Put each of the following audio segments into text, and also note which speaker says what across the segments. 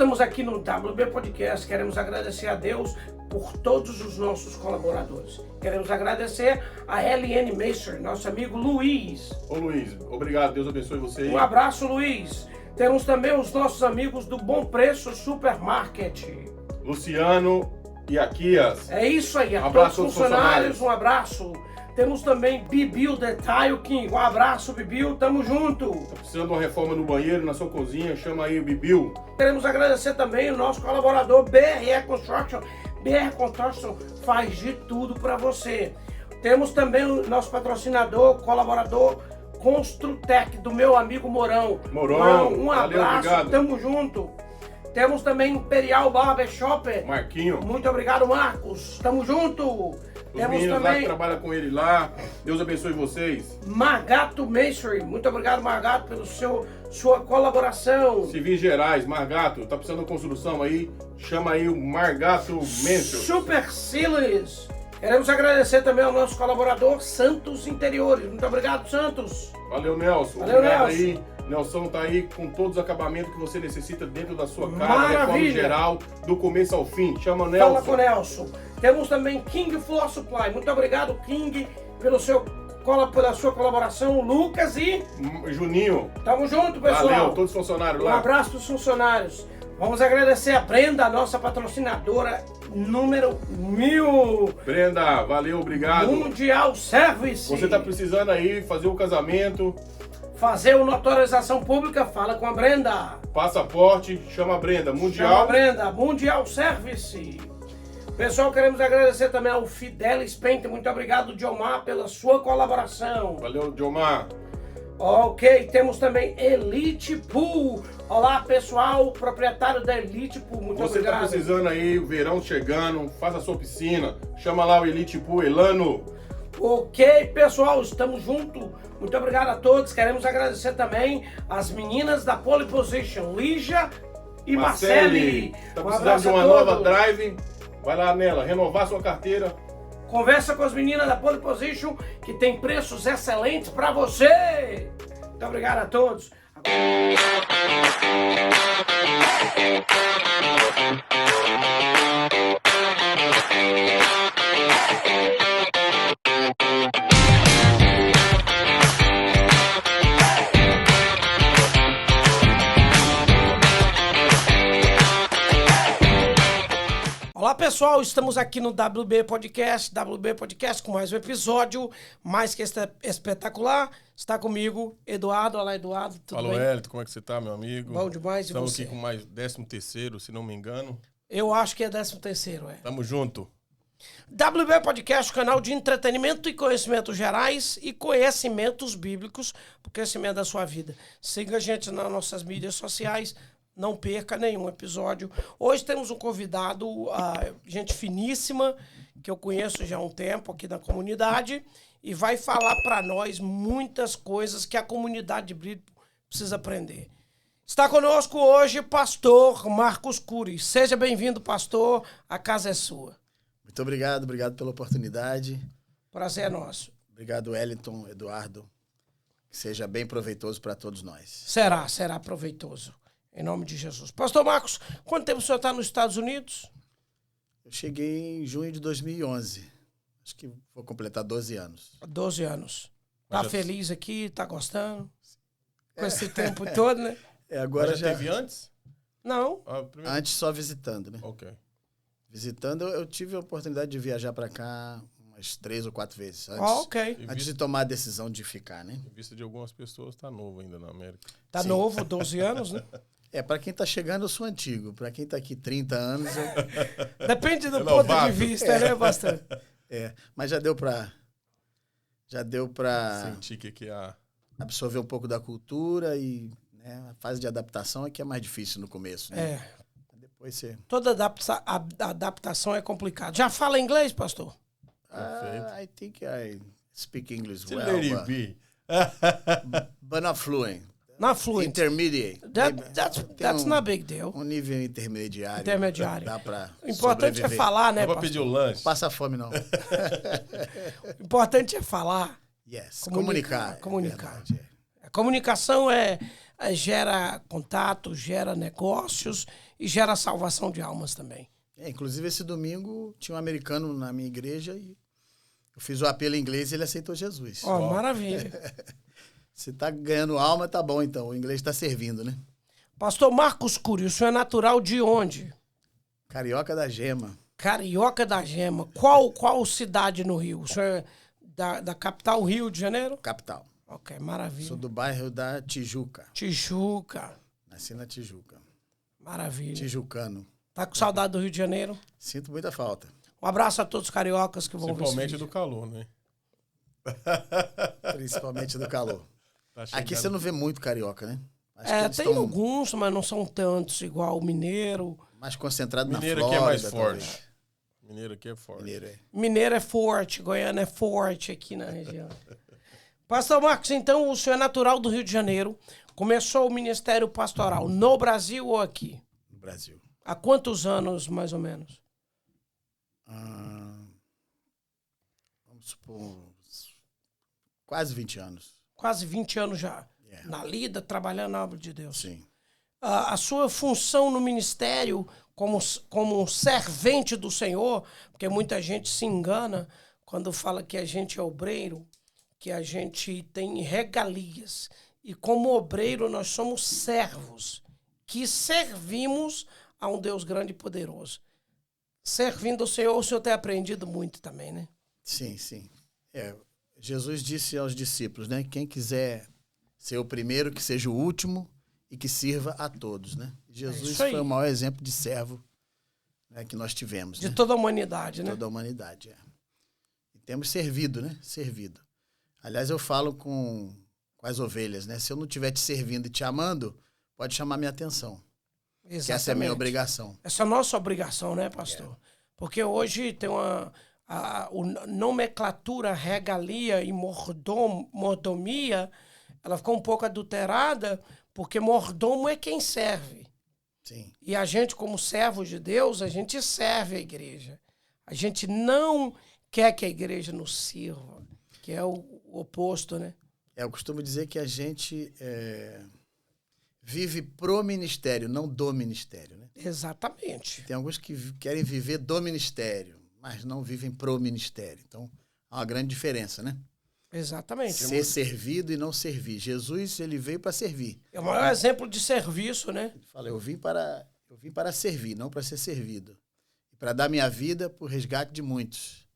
Speaker 1: estamos aqui no WB Podcast, queremos agradecer a Deus por todos os nossos colaboradores. Queremos agradecer a LN Mason, nosso amigo Luiz.
Speaker 2: Ô Luiz, obrigado, Deus abençoe você aí.
Speaker 1: Um abraço, Luiz. Temos também os nossos amigos do Bom Preço Supermarket.
Speaker 2: Luciano e Aquias.
Speaker 1: É isso aí, a
Speaker 2: abraço
Speaker 1: todos os funcionários, um abraço. Temos também Bibil The Tile King, um abraço, Bibil, tamo junto.
Speaker 2: Tá precisando de uma reforma no banheiro, na sua cozinha, chama aí o Bibil.
Speaker 1: Queremos agradecer também o nosso colaborador BR Construction. BR Construction faz de tudo para você. Temos também o nosso patrocinador, colaborador Construtec, do meu amigo Mourão.
Speaker 2: Mourão,
Speaker 1: um
Speaker 2: valeu,
Speaker 1: abraço,
Speaker 2: obrigado.
Speaker 1: Tamo junto. Temos também Imperial Barbershop.
Speaker 2: Marquinho.
Speaker 1: Muito obrigado, Marcos. Tamo junto.
Speaker 2: Os
Speaker 1: Temos
Speaker 2: meninos lá
Speaker 1: também
Speaker 2: que trabalham com ele lá. Deus abençoe vocês.
Speaker 1: Margato Masonry. Muito obrigado, Margato, pela sua colaboração.
Speaker 2: Civis Gerais, Margato, tá precisando de construção aí? Chama aí o Margato Menso.
Speaker 1: Super Silas. Queremos agradecer também ao nosso colaborador Santos Interiores. Muito obrigado, Santos.
Speaker 2: Valeu, Nelson.
Speaker 1: Valeu,
Speaker 2: obrigado
Speaker 1: Nelson.
Speaker 2: aí. Nelson tá aí com todos os acabamentos que você necessita dentro da sua casa.
Speaker 1: Maravilha.
Speaker 2: Reforma geral, do começo ao fim. Chama o Nelson.
Speaker 1: Fala com o Nelson. Temos também King Floor Supply. Muito obrigado, King, pela sua colaboração. Lucas e...
Speaker 2: Juninho.
Speaker 1: Tamo junto, pessoal.
Speaker 2: Valeu, todos os funcionários
Speaker 1: Um
Speaker 2: lá.
Speaker 1: abraço para os funcionários. Vamos agradecer a Brenda, nossa patrocinadora número 1000.
Speaker 2: Brenda, valeu, obrigado.
Speaker 1: Mundial Service.
Speaker 2: Você tá precisando aí fazer o casamento,
Speaker 1: Fazer uma autorização pública, fala com a Brenda.
Speaker 2: passaporte, chama a Brenda.
Speaker 1: Chama a
Speaker 2: Mundial.
Speaker 1: Brenda, Mundial Service. Pessoal, queremos agradecer também ao Fidelis Painter. Muito obrigado, Diomar, pela sua colaboração.
Speaker 2: Valeu, Diomar.
Speaker 1: Ok, temos também Elite Pool. Olá, pessoal, proprietário da Elite Pool. Muito
Speaker 2: Você
Speaker 1: obrigado.
Speaker 2: tá precisando aí, o verão chegando, faça a sua piscina. Chama lá o Elite Pool, Elano.
Speaker 1: Ok, pessoal, estamos juntos. Muito obrigado a todos. Queremos agradecer também as meninas da Pole Position, Lígia e Marcele.
Speaker 2: Tá
Speaker 1: Um
Speaker 2: precisando
Speaker 1: abraço
Speaker 2: de
Speaker 1: a
Speaker 2: uma
Speaker 1: todos.
Speaker 2: nova drive? Vai lá nela, renovar sua carteira.
Speaker 1: Conversa com as meninas da Pole Position, que tem preços excelentes para você. Muito obrigado a todos. Olá, pessoal, estamos aqui no WB Podcast com mais um episódio, mais que espetacular. Está comigo, Eduardo. Olá, Eduardo, tudo
Speaker 2: Alô,
Speaker 1: bem?
Speaker 2: Elton, como é que você tá, meu amigo?
Speaker 1: Bom demais, e
Speaker 2: Estamos
Speaker 1: você?
Speaker 2: aqui com mais 13º, se não me engano.
Speaker 1: Eu acho que é 13º, é.
Speaker 2: Tamo junto.
Speaker 1: WB Podcast, canal de entretenimento e conhecimentos gerais e conhecimentos bíblicos, para o crescimento da sua vida. Siga a gente nas nossas mídias sociais. Não perca nenhum episódio. Hoje temos um convidado, gente finíssima, que eu conheço já há um tempo aqui na comunidade, e vai falar para nós muitas coisas que a comunidade bíblica precisa aprender. Está conosco hoje pastor Marcos Cury. Seja bem-vindo, pastor. A casa é sua.
Speaker 3: Muito obrigado pela oportunidade.
Speaker 1: Prazer é nosso.
Speaker 3: Obrigado, Wellington, Eduardo. Que seja bem proveitoso para todos nós.
Speaker 1: Será proveitoso. Em nome de Jesus. Pastor Marcos, quanto tempo o senhor está nos Estados Unidos?
Speaker 3: Eu cheguei em junho de 2011. Acho que vou completar 12 anos.
Speaker 1: 12 anos. Tá
Speaker 2: Mas já-
Speaker 1: feliz aqui? Tá gostando? Com esse tempo todo, né?
Speaker 3: Agora
Speaker 2: Mas já
Speaker 3: já...
Speaker 2: teve antes?
Speaker 1: Não.
Speaker 2: Primeiro...
Speaker 3: Antes só visitando, né?
Speaker 2: Ok.
Speaker 3: Visitando, eu tive a oportunidade de viajar para cá umas 3 ou 4 vezes. Antes,
Speaker 1: Ok.
Speaker 2: Em
Speaker 3: antes
Speaker 2: vista,
Speaker 3: de tomar a decisão de ficar, né?
Speaker 2: em vista de algumas pessoas, tá novo ainda na América.
Speaker 1: Tá
Speaker 3: Sim.
Speaker 1: novo, 12 anos, né?
Speaker 3: Para quem tá chegando, eu sou antigo. Para quem tá aqui 30 anos, eu...
Speaker 1: Depende do
Speaker 2: É
Speaker 1: ponto de
Speaker 2: novato.
Speaker 1: vista, né? Bastante.
Speaker 3: Mas já deu para
Speaker 2: Senti que a...
Speaker 3: absorver um pouco da cultura e, né, a fase de adaptação é que é mais difícil no começo, né?
Speaker 1: É.
Speaker 3: Depois você...
Speaker 1: Toda adaptação é complicada. Já fala inglês, pastor?
Speaker 2: Perfeito.
Speaker 3: I think I speak English
Speaker 2: Se
Speaker 3: well,
Speaker 2: let it be.
Speaker 3: but not fluent.
Speaker 1: Not fluent.
Speaker 3: Intermediate.
Speaker 1: That's not a big deal.
Speaker 3: Um nível intermediário.
Speaker 1: Intermediário.
Speaker 3: Dá pra
Speaker 1: O importante é falar, né,
Speaker 2: Não vou
Speaker 1: pastor?
Speaker 2: pedir o lanche.
Speaker 3: Passa fome, não.
Speaker 1: O importante é falar.
Speaker 3: Yes.
Speaker 1: Comunicar.
Speaker 3: Comunicar. Verdade,
Speaker 1: A comunicação gera contato, gera negócios e gera salvação de almas também.
Speaker 3: Inclusive, esse domingo tinha um americano na minha igreja e eu fiz o apelo em inglês e ele aceitou Jesus.
Speaker 1: Maravilha.
Speaker 3: Se tá ganhando alma, tá bom então. O inglês tá servindo, né?
Speaker 1: Pastor Marcos Cury, o senhor é natural de onde?
Speaker 3: Carioca da Gema.
Speaker 1: Carioca da Gema. Qual cidade no Rio? O senhor é da capital Rio de Janeiro?
Speaker 3: Capital.
Speaker 1: Ok, maravilha.
Speaker 3: Sou do bairro da Tijuca.
Speaker 1: Tijuca.
Speaker 3: Nasci na Tijuca.
Speaker 1: Maravilha.
Speaker 3: Tijucano.
Speaker 1: Tá com saudade do Rio de Janeiro?
Speaker 3: Sinto muita falta.
Speaker 1: Um abraço a todos os cariocas que vão ver esse
Speaker 2: Principalmente
Speaker 1: vídeo.
Speaker 2: do calor, né?
Speaker 3: Principalmente do calor.
Speaker 2: Tá chegando.
Speaker 3: Aqui você não vê muito carioca, né? Acho que eles
Speaker 1: Tem
Speaker 3: estão
Speaker 1: alguns, mas não são tantos, igual o mineiro.
Speaker 3: mais concentrados na
Speaker 2: Mineiro
Speaker 3: Flórida.
Speaker 2: aqui é mais
Speaker 3: talvez.
Speaker 2: forte. Mineiro aqui é forte.
Speaker 3: Mineiro é.
Speaker 1: Mineiro é forte, Goiânia é forte aqui na região. Pastor Marcos, então o senhor é natural do Rio de Janeiro, começou o ministério pastoral no Brasil ou aqui?
Speaker 3: No Brasil.
Speaker 1: Há quantos anos, mais ou menos?
Speaker 3: Vamos supor, quase 20 anos.
Speaker 1: Quase 20 anos já. Na lida, trabalhando na obra de Deus.
Speaker 3: Sim.
Speaker 1: A sua função no ministério como um servente do Senhor, porque muita gente se engana quando fala que a gente é obreiro, que a gente tem regalias. E como obreiro nós somos servos, que servimos a um Deus grande e poderoso. Servindo o Senhor tem aprendido muito também, né?
Speaker 3: Sim, sim. Jesus disse aos discípulos, né? Quem quiser ser o primeiro, que seja o último e que sirva a todos, né? Jesus foi o maior exemplo de servo, né, que nós tivemos.
Speaker 1: De
Speaker 3: né?
Speaker 1: toda a humanidade, né?
Speaker 3: Toda a humanidade, E temos servido, né? Servido. Aliás, eu falo com as ovelhas, né? Se eu não estiver te servindo e te amando, pode chamar minha atenção.
Speaker 1: Exatamente.
Speaker 3: Que essa é a minha obrigação.
Speaker 1: Essa é a nossa obrigação, né, pastor? Porque hoje tem a nomenclatura, regalia e mordomia, ela ficou um pouco adulterada, porque mordomo é quem serve.
Speaker 3: Sim.
Speaker 1: E a gente, como servo de Deus, a gente serve a igreja. A gente não quer que a igreja nos sirva, que é o oposto, né?
Speaker 3: Eu costumo dizer que a gente vive pro ministério, não do ministério, né?
Speaker 1: Exatamente.
Speaker 3: Tem alguns que querem viver do ministério, mas não vivem pro ministério. Então, há uma grande diferença, né?
Speaker 1: Exatamente.
Speaker 3: Ser servido e não servir. Jesus, ele veio para servir.
Speaker 1: É o maior exemplo de serviço, né?
Speaker 3: Ele fala, eu vim para servir, não para ser servido. E para dar minha vida por resgate de muitos.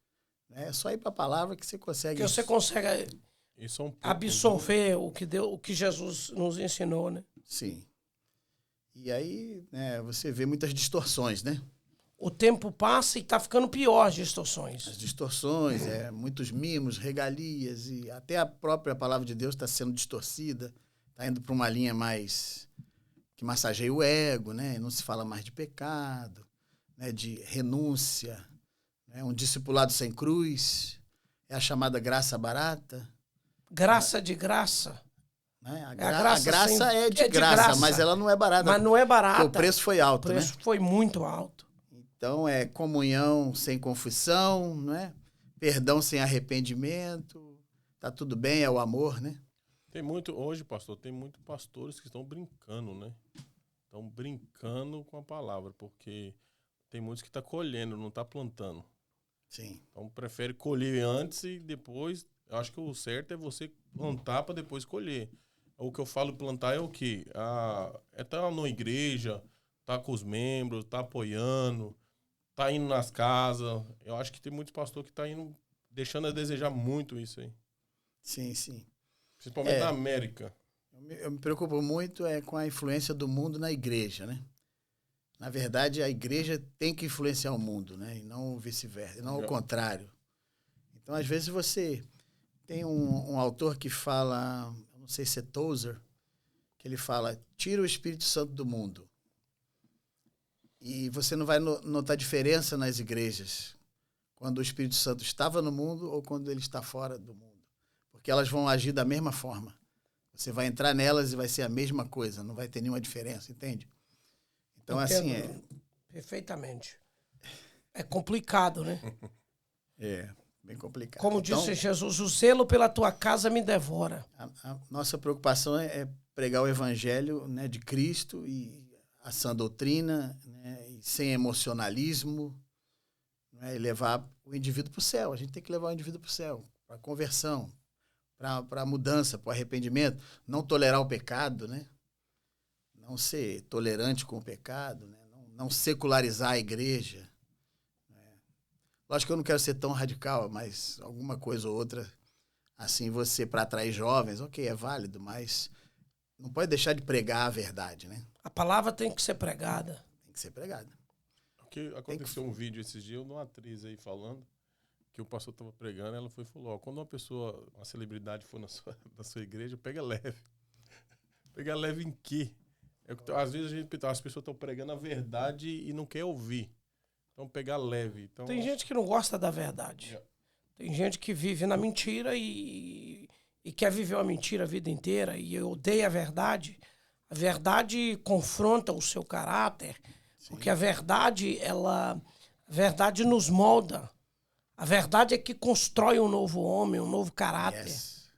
Speaker 3: É só ir para a palavra que você consegue...
Speaker 1: Que você consegue
Speaker 2: Isso é um pouco,
Speaker 1: absorver o que Jesus nos ensinou, né?
Speaker 3: Sim. E aí, né, você vê muitas distorções, né?
Speaker 1: O tempo passa e tá ficando pior as distorções.
Speaker 3: As distorções, muitos mimos, regalias, e até a própria palavra de Deus está sendo distorcida, está indo para uma linha mais que massageia o ego, né? Não se fala mais de pecado, né? De renúncia, né? Um discipulado sem cruz, é a chamada graça barata.
Speaker 1: Graça de graça.
Speaker 3: Né? A
Speaker 1: graça
Speaker 3: graça
Speaker 1: sem-
Speaker 3: é de graça, mas ela não é barata.
Speaker 1: Mas não é barata.
Speaker 3: Porque o preço foi alto,
Speaker 1: O preço
Speaker 3: né?
Speaker 1: foi muito alto.
Speaker 3: Então, é comunhão sem confissão, não é? Perdão sem arrependimento. Tá tudo bem, é o amor, né?
Speaker 2: Hoje, pastor, tem muitos pastores que estão brincando, né? Estão brincando com a palavra, porque tem muitos que estão colhendo, não estão plantando.
Speaker 3: Sim.
Speaker 2: Então, prefere colher antes e depois... Eu acho que o certo é você plantar para depois colher. O que eu falo plantar é o quê? É estar na igreja, tá com os membros, tá apoiando, tá indo nas casas. Eu acho que tem muitos pastores que tá indo, deixando a desejar muito isso aí.
Speaker 3: Sim, sim.
Speaker 2: Principalmente na América.
Speaker 3: Eu me preocupo muito com a influência do mundo na igreja, né? Na verdade, a igreja tem que influenciar o mundo, né? E não vice-versa, não o contrário. Então, às vezes, você... Tem um autor que fala, não sei se é Tozer, que ele fala, tira o Espírito Santo do mundo. E você não vai notar diferença nas igrejas quando o Espírito Santo estava no mundo ou quando ele está fora do mundo. Porque elas vão agir da mesma forma. Você vai entrar nelas e vai ser a mesma coisa, não vai ter nenhuma diferença, entende? Então,
Speaker 1: Entendo
Speaker 3: assim...
Speaker 1: Perfeitamente. É complicado, né?
Speaker 3: Bem complicado.
Speaker 1: Como disse Jesus, o zelo pela tua casa me devora.
Speaker 3: A nossa preocupação é pregar o evangelho, né, de Cristo e a sã doutrina, né, e sem emocionalismo, né, e levar o indivíduo para o céu. A gente tem que levar o indivíduo para o céu, para a conversão, para a mudança, para o arrependimento, não tolerar o pecado, né? Não ser tolerante com o pecado, né? Não secularizar a igreja. Né? Lógico que eu não quero ser tão radical, mas alguma coisa ou outra, assim, você, para atrair jovens, ok, é válido, mas não pode deixar de pregar a verdade, né?
Speaker 1: A palavra tem que ser pregada.
Speaker 3: Tem que ser pregada.
Speaker 2: Porque aconteceu um vídeo esses dias de uma atriz aí falando que o pastor estava pregando, ela foi e falou, ó, quando uma celebridade for na sua igreja, pega leve. Pega leve em quê? Às vezes as pessoas estão pregando a verdade e não quer ouvir. Então pegar leve. Então,
Speaker 1: Tem gente que não gosta da verdade. Tem gente que vive na mentira e quer viver uma mentira a vida inteira e odeia a verdade. A verdade confronta o seu caráter, porque a verdade nos molda. A verdade é que constrói um novo homem, um novo caráter.
Speaker 3: Yes.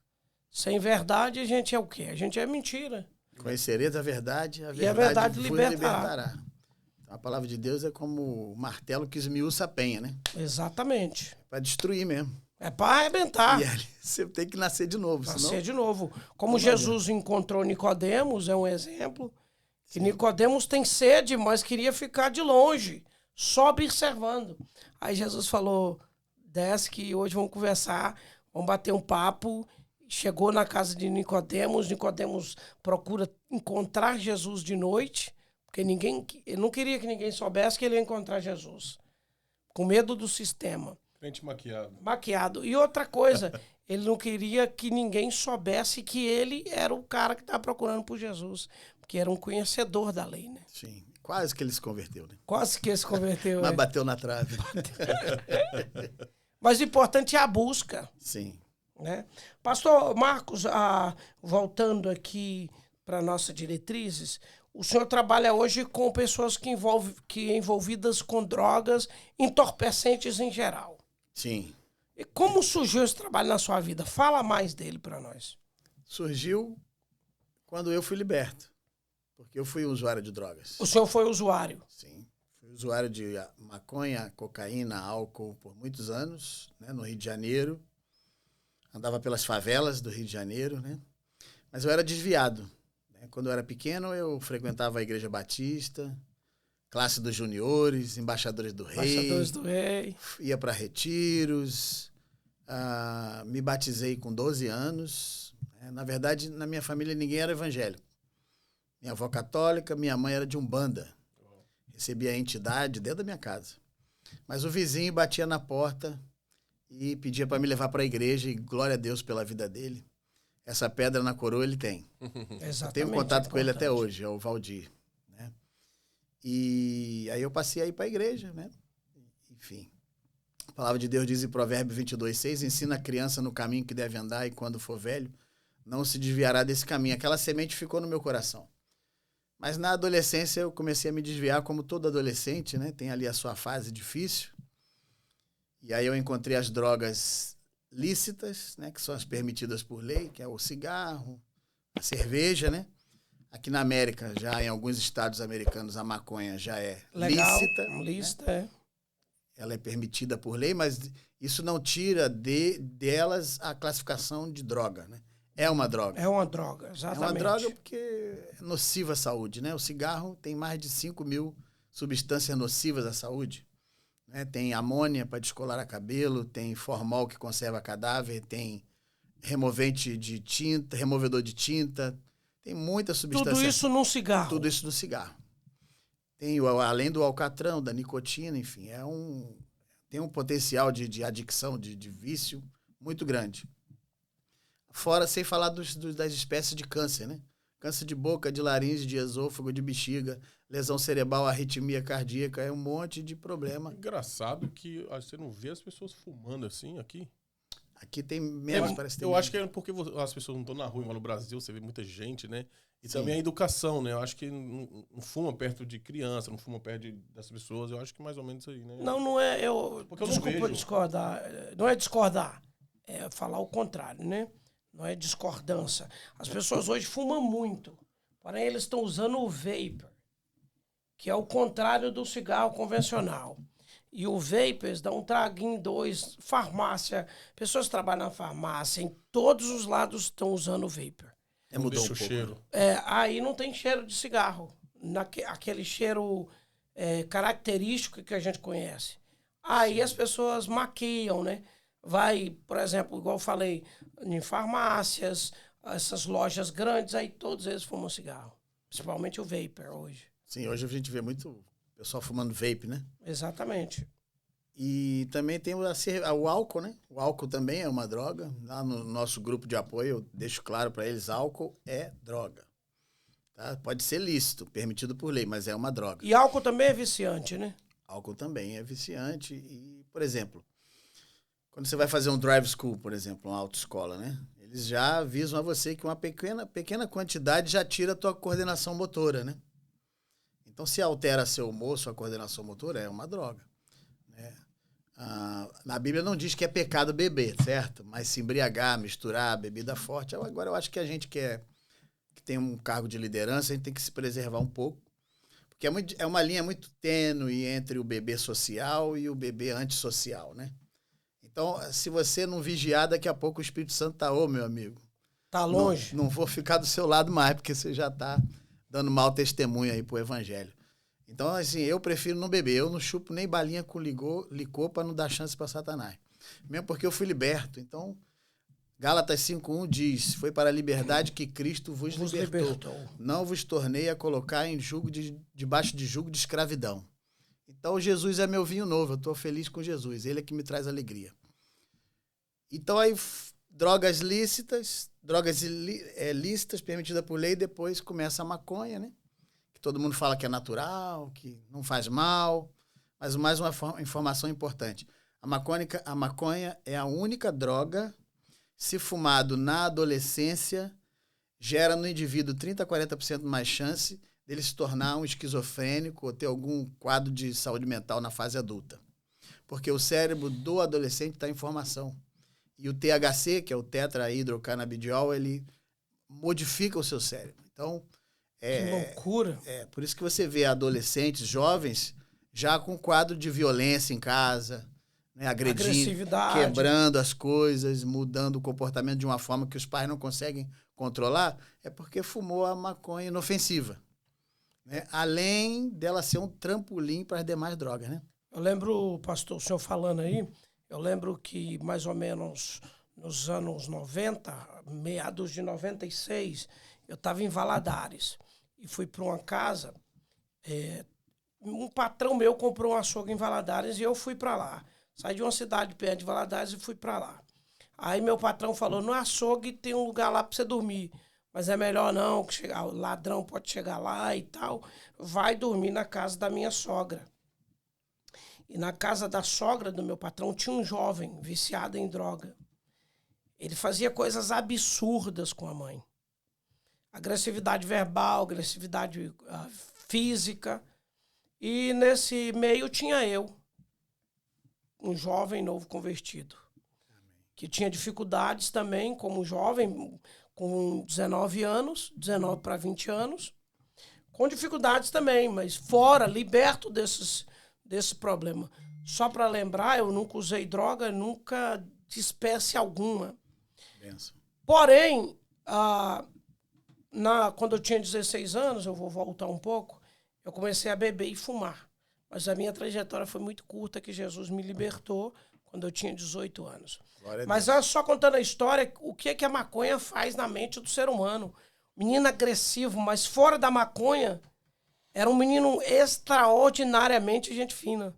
Speaker 1: Sem verdade, a gente é o quê? A gente é mentira.
Speaker 3: Conhecereis a verdade
Speaker 1: e a verdade
Speaker 3: vos
Speaker 1: libertará.
Speaker 3: Então, a palavra de Deus é como o martelo que esmiuça a penha, né?
Speaker 1: Exatamente.
Speaker 3: É para destruir mesmo.
Speaker 1: É para arrebentar.
Speaker 3: E ali você tem que nascer de novo.
Speaker 1: Nascer de novo. Como Jesus encontrou Nicodemos, é um exemplo. Que Nicodemos tem sede, mas queria ficar de longe, só observando. Aí Jesus falou, desce que hoje vamos conversar, vamos bater um papo. Chegou na casa de Nicodemos. Nicodemos procura encontrar Jesus de noite, porque ele não queria que ninguém soubesse que ele ia encontrar Jesus. Com medo do sistema.
Speaker 2: Crente maquiado.
Speaker 1: Maquiado. E outra coisa, ele não queria que ninguém soubesse que ele era o cara que estava procurando por Jesus, porque era um conhecedor da lei, né?
Speaker 3: Sim. Quase que ele se converteu, né?
Speaker 1: Quase que ele se converteu.
Speaker 3: Mas bateu na trave.
Speaker 1: Mas o importante é a busca.
Speaker 3: Sim.
Speaker 1: Né? Pastor Marcos, voltando aqui para nossas diretrizes, o senhor trabalha hoje com pessoas que envolvidas com drogas entorpecentes em geral.
Speaker 3: Sim.
Speaker 1: E como surgiu esse trabalho na sua vida? Fala mais dele para nós.
Speaker 3: Surgiu quando eu fui liberto, porque eu fui usuário de drogas.
Speaker 1: O senhor foi usuário?
Speaker 3: Sim. Fui usuário de maconha, cocaína, álcool por muitos anos, né, no Rio de Janeiro. Andava pelas favelas do Rio de Janeiro, né? Mas eu era desviado. Né? Quando eu era pequeno, eu frequentava a Igreja Batista, classe dos juniores, embaixadores do rei. Ia para retiros. Me batizei com 12 anos. Né? Na verdade, na minha família, ninguém era evangélico. Minha avó católica, minha mãe era de Umbanda. Recebia a entidade dentro da minha casa. Mas o vizinho batia na porta e pedia para me levar para a igreja, e glória a Deus pela vida dele. Essa pedra na coroa ele tem.
Speaker 1: Exatamente.
Speaker 3: Eu tenho contato com ele até hoje, é o Valdir. Né? E aí eu passei a ir para a igreja, né? Enfim. A palavra de Deus diz em Provérbios 22:6, ensina a criança no caminho que deve andar e quando for velho, não se desviará desse caminho. Aquela semente ficou no meu coração. Mas na adolescência eu comecei a me desviar, como todo adolescente, né? Tem ali a sua fase difícil. E aí eu encontrei as drogas lícitas, né, que são as permitidas por lei, que é o cigarro, a cerveja, né? Aqui na América, já em alguns estados americanos, a maconha já é
Speaker 1: legal,
Speaker 3: lícita.
Speaker 1: Né?
Speaker 3: Ela é permitida por lei, mas isso não tira delas a classificação de droga, né? É uma droga.
Speaker 1: É uma droga, exatamente.
Speaker 3: É uma droga porque é nociva à saúde, né? O cigarro tem mais de 5.000 substâncias nocivas à saúde. Né? Tem amônia para descolorar cabelo, tem formol que conserva cadáver, tem removente de tinta, removedor de tinta, tem muita substância.
Speaker 1: Tudo isso num cigarro?
Speaker 3: Tudo isso no cigarro. Tem, além do alcatrão, da nicotina, enfim, tem um potencial de adicção, de vício muito grande. Fora, sem falar das espécies de câncer, né? Câncer de boca, de laringe, de esôfago, de bexiga, lesão cerebral, arritmia cardíaca, é um monte de problema.
Speaker 2: Engraçado que você não vê as pessoas fumando assim aqui.
Speaker 3: Aqui tem menos, parece que tem
Speaker 2: Eu
Speaker 3: menos.
Speaker 2: acho que é porque as pessoas não estão na rua, mas no Brasil você vê muita gente, né? E também a educação, né? Eu acho que não fuma perto de criança, não fuma perto das pessoas. Eu acho que mais ou menos isso aí, né?
Speaker 1: Não é...
Speaker 2: Porque eu
Speaker 1: desculpa
Speaker 2: não vejo.
Speaker 1: discordar. Não é discordar. É falar o contrário, né? Não é discordância. As pessoas hoje fumam muito. Porém, eles estão usando o vapor. que é o contrário do cigarro convencional. E o vapers dá um traguinho, 2, farmácia, pessoas que trabalham na farmácia, em todos os lados estão usando o vapor.
Speaker 3: Mudou um
Speaker 2: Deixa o
Speaker 3: pouco.
Speaker 2: cheiro.
Speaker 1: Aí não tem cheiro de cigarro, aquele cheiro característico que a gente conhece. Aí as pessoas maquiam, né? Vai, por exemplo, igual eu falei, em farmácias, essas lojas grandes, aí todos eles fumam cigarro. Principalmente o vapor hoje.
Speaker 3: Sim, hoje a gente vê muito pessoal fumando vape, né?
Speaker 1: Exatamente.
Speaker 3: E também tem o álcool, né? O álcool também é uma droga. Lá no nosso grupo de apoio, eu deixo claro para eles, álcool é droga. Tá? Pode ser lícito, permitido por lei, mas é uma droga.
Speaker 1: E álcool também é viciante, né?
Speaker 3: Álcool também é viciante. E, por exemplo, quando você vai fazer um drive school, por exemplo, uma autoescola, né? Eles já avisam a você que uma pequena quantidade já tira a tua coordenação motora, né? Então, se altera seu humor, sua coordenação motora, é uma droga. Né? Na Bíblia não diz que é pecado beber, certo? Mas se embriagar, misturar bebida forte. Agora, eu acho que a gente que tem um cargo de liderança, a gente tem que se preservar um pouco. Porque é uma linha muito tênue entre o beber social e o beber antissocial, né? Então, se você não vigiar, daqui a pouco o Espírito Santo tá, meu amigo.
Speaker 1: Tá longe.
Speaker 3: Não vou ficar do seu lado mais, porque você já tá dando mau testemunho aí pro evangelho. Então, assim, eu prefiro não beber. Eu não chupo nem balinha com licor para não dar chance para Satanás. Mesmo porque eu fui liberto. Então, Gálatas 5:1 diz, foi para a liberdade que Cristo vos libertou. Não vos tornei a colocar em debaixo de jugo de escravidão. Então, Jesus é meu vinho novo. Eu estou feliz com Jesus. Ele é que me traz alegria. Então, aí, drogas lícitas permitidas por lei, depois começa a maconha, né? Que todo mundo fala que é natural, que não faz mal, mas mais uma informação importante. A maconha é a única droga, se fumado na adolescência, gera no indivíduo 30% a 40% mais chance dele se tornar um esquizofrênico ou ter algum quadro de saúde mental na fase adulta. Porque o cérebro do adolescente está em formação. E o THC, que é o tetrahidrocannabidiol, ele modifica o seu cérebro. Então,
Speaker 1: que loucura.
Speaker 3: Por isso que você vê adolescentes, jovens, já com quadro de violência em casa, né, agredindo, quebrando as coisas, mudando o comportamento de uma forma que os pais não conseguem controlar, é porque fumou a maconha inofensiva. Né? Além dela ser um trampolim para as demais drogas, né?
Speaker 1: Eu lembro, pastor, o senhor falando aí, eu lembro que mais ou menos nos anos 90, meados de 96, eu estava em Valadares e fui para uma casa, um patrão meu comprou um açougue em Valadares e eu fui para lá. Saí de uma cidade perto de Valadares e fui para lá. Aí meu patrão falou, no açougue tem um lugar lá para você dormir, mas é melhor não, que o ladrão pode chegar lá e tal, vai dormir na casa da minha sogra. E na casa da sogra do meu patrão tinha um jovem viciado em droga. Ele fazia coisas absurdas com a mãe. Agressividade verbal, agressividade física. E nesse meio tinha eu, um jovem novo convertido, que tinha dificuldades também como jovem, com 19 anos, 19 para 20 anos, com dificuldades também, mas fora, liberto desse problema. Só para lembrar, eu nunca usei droga, nunca de espécie alguma.
Speaker 3: Benção.
Speaker 1: Porém, quando eu tinha 16 anos, eu vou voltar um pouco, eu comecei a beber e fumar. Mas a minha trajetória foi muito curta, que Jesus me libertou quando eu tinha 18 anos. Mas olha só, contando a história, o que a maconha faz na mente do ser humano. Menino agressivo, mas fora da maconha, era um menino extraordinariamente gente fina.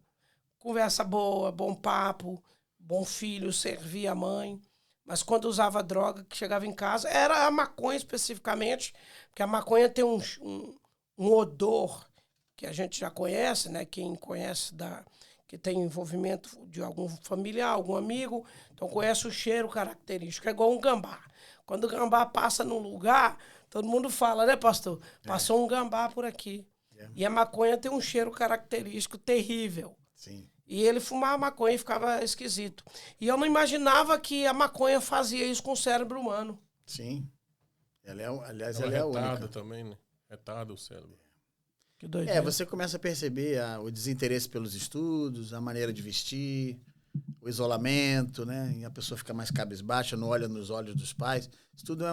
Speaker 1: Conversa boa, bom papo, bom filho, servia a mãe. Mas quando usava droga, que chegava em casa, era a maconha especificamente, porque a maconha tem um odor que a gente já conhece, né? Quem conhece que tem envolvimento de algum familiar, algum amigo, então conhece o cheiro característico. É igual um gambá. Quando o gambá passa num lugar, todo mundo fala, né, pastor? Passou um gambá por aqui. E a maconha tem um cheiro característico terrível.
Speaker 3: Sim.
Speaker 1: E ele fumava maconha e ficava esquisito. E eu não imaginava que a maconha fazia isso com o cérebro humano.
Speaker 3: Sim. Aliás,
Speaker 2: ela
Speaker 3: ela é a
Speaker 2: retarda
Speaker 3: única.
Speaker 2: também, né? Retarda o cérebro.
Speaker 1: Que doideira.
Speaker 3: Você começa a perceber o desinteresse pelos estudos, a maneira de vestir, o isolamento, né? E a pessoa fica mais cabisbaixa, não olha nos olhos dos pais. Isso tudo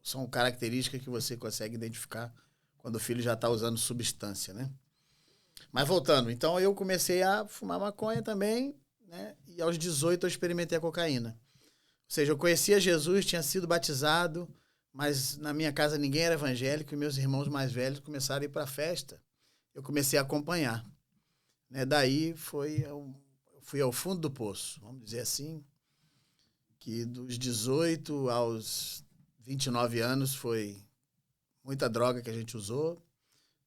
Speaker 3: são características que você consegue identificar quando o filho já está usando substância, né? Mas voltando, então eu comecei a fumar maconha também, né? E aos 18 eu experimentei a cocaína. Ou seja, eu conhecia Jesus, tinha sido batizado, mas na minha casa ninguém era evangélico e meus irmãos mais velhos começaram a ir para a festa. Eu comecei a acompanhar. Né? Daí fui ao fundo do poço, vamos dizer assim, que dos 18 aos 29 anos foi muita droga que a gente usou,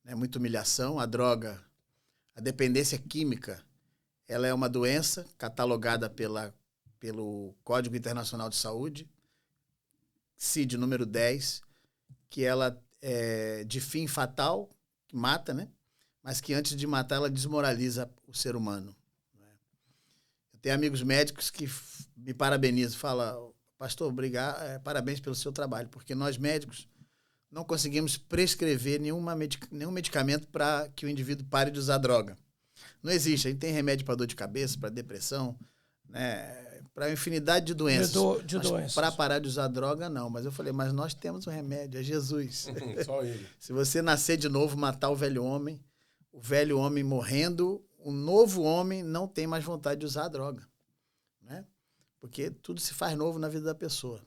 Speaker 3: né? Muita humilhação. A dependência química, ela é uma doença catalogada pelo Código Internacional de Saúde, CID número 10, que ela é de fim fatal, que mata, né? Mas que antes de matar, ela desmoraliza o ser humano. Eu tenho amigos médicos que me parabenizam, falam, pastor, obrigado, parabéns pelo seu trabalho, porque nós médicos não conseguimos prescrever nenhum medicamento para que o indivíduo pare de usar droga. Não existe. A gente tem remédio para dor de cabeça, para depressão, né? Para infinidade de doenças. Doenças. Para parar de usar droga, não. Mas eu falei, mas nós temos um remédio, é Jesus.
Speaker 2: Só ele.
Speaker 3: Se você nascer de novo, matar o velho homem morrendo, o novo homem não tem mais vontade de usar a droga. Né? Porque tudo se faz novo na vida da pessoa.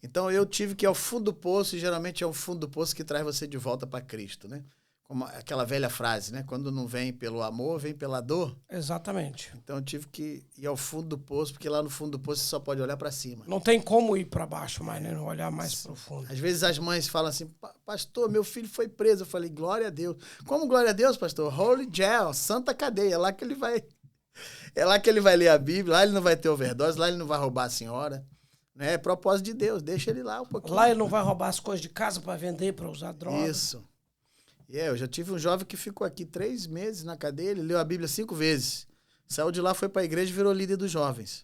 Speaker 3: Então eu tive que ir ao fundo do poço, e geralmente é o fundo do poço que traz você de volta para Cristo, né? Como aquela velha frase, né? Quando não vem pelo amor, vem pela dor.
Speaker 1: Exatamente.
Speaker 3: Então eu tive que ir ao fundo do poço, porque lá no fundo do poço você só pode olhar para cima.
Speaker 1: Não tem como ir para baixo mais, né? Não olhar mais profundo.
Speaker 3: Às vezes as mães falam assim, pastor, meu filho foi preso. Eu falei, glória a Deus. Como glória a Deus, pastor? Holy jail, santa cadeia. É lá que ele vai ler a Bíblia, lá ele não vai ter overdose, lá ele não vai roubar a senhora. É propósito de Deus, deixa ele lá um pouquinho.
Speaker 1: Lá ele não vai roubar as coisas de casa para vender, para usar droga.
Speaker 3: Isso. Eu já tive um jovem que ficou aqui 3 meses na cadeia, ele leu a Bíblia 5 vezes. Saiu de lá, foi para a igreja e virou líder dos jovens.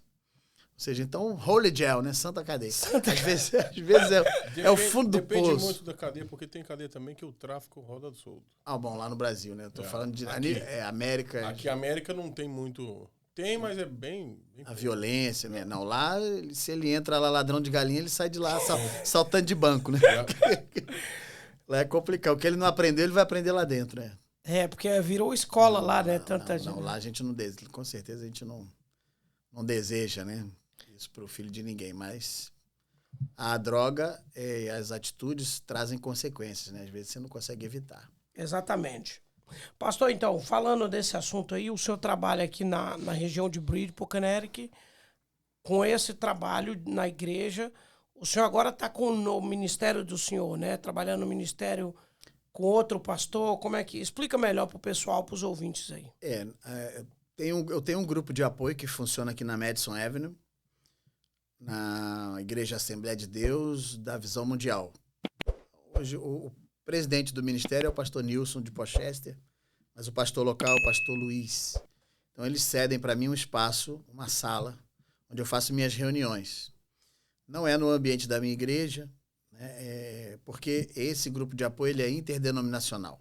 Speaker 3: Ou seja, então, holy jail, né? Santa cadeia. Às vezes é o fundo do poço.
Speaker 2: Depende muito da cadeia, porque tem cadeia também que o tráfico roda solto.
Speaker 3: Bom, lá no Brasil, né? Eu tô falando de América.
Speaker 2: Aqui América não tem muito... Tem, mas é bem
Speaker 3: a violência, né? Não, lá, se ele entra lá ladrão de galinha, ele sai de lá saltando de banco, né? Lá é complicado. O que ele não aprendeu, ele vai aprender lá dentro, né?
Speaker 1: Porque virou escola lá, né?
Speaker 3: Não, lá a gente não deseja. Com certeza a gente não deseja, né? Isso pro filho de ninguém. Mas a droga e as atitudes trazem consequências, né? Às vezes você não consegue evitar.
Speaker 1: Exatamente. Pastor, então, falando desse assunto aí, o senhor trabalha aqui na região de Bridgeport, Connecticut, com esse trabalho na igreja. O senhor agora está no ministério do senhor, né? Trabalhando no ministério com outro pastor. Como é que... Explica melhor para o pessoal, para os ouvintes aí.
Speaker 3: Eu tenho um grupo de apoio que funciona aqui na Madison Avenue, na Igreja Assembleia de Deus da Visão Mundial. Hoje, o presidente do ministério é o pastor Nilson de Porchester, mas o pastor local é o pastor Luiz. Então, eles cedem para mim um espaço, uma sala, onde eu faço minhas reuniões. Não é no ambiente da minha igreja, né? Porque esse grupo de apoio ele é interdenominacional.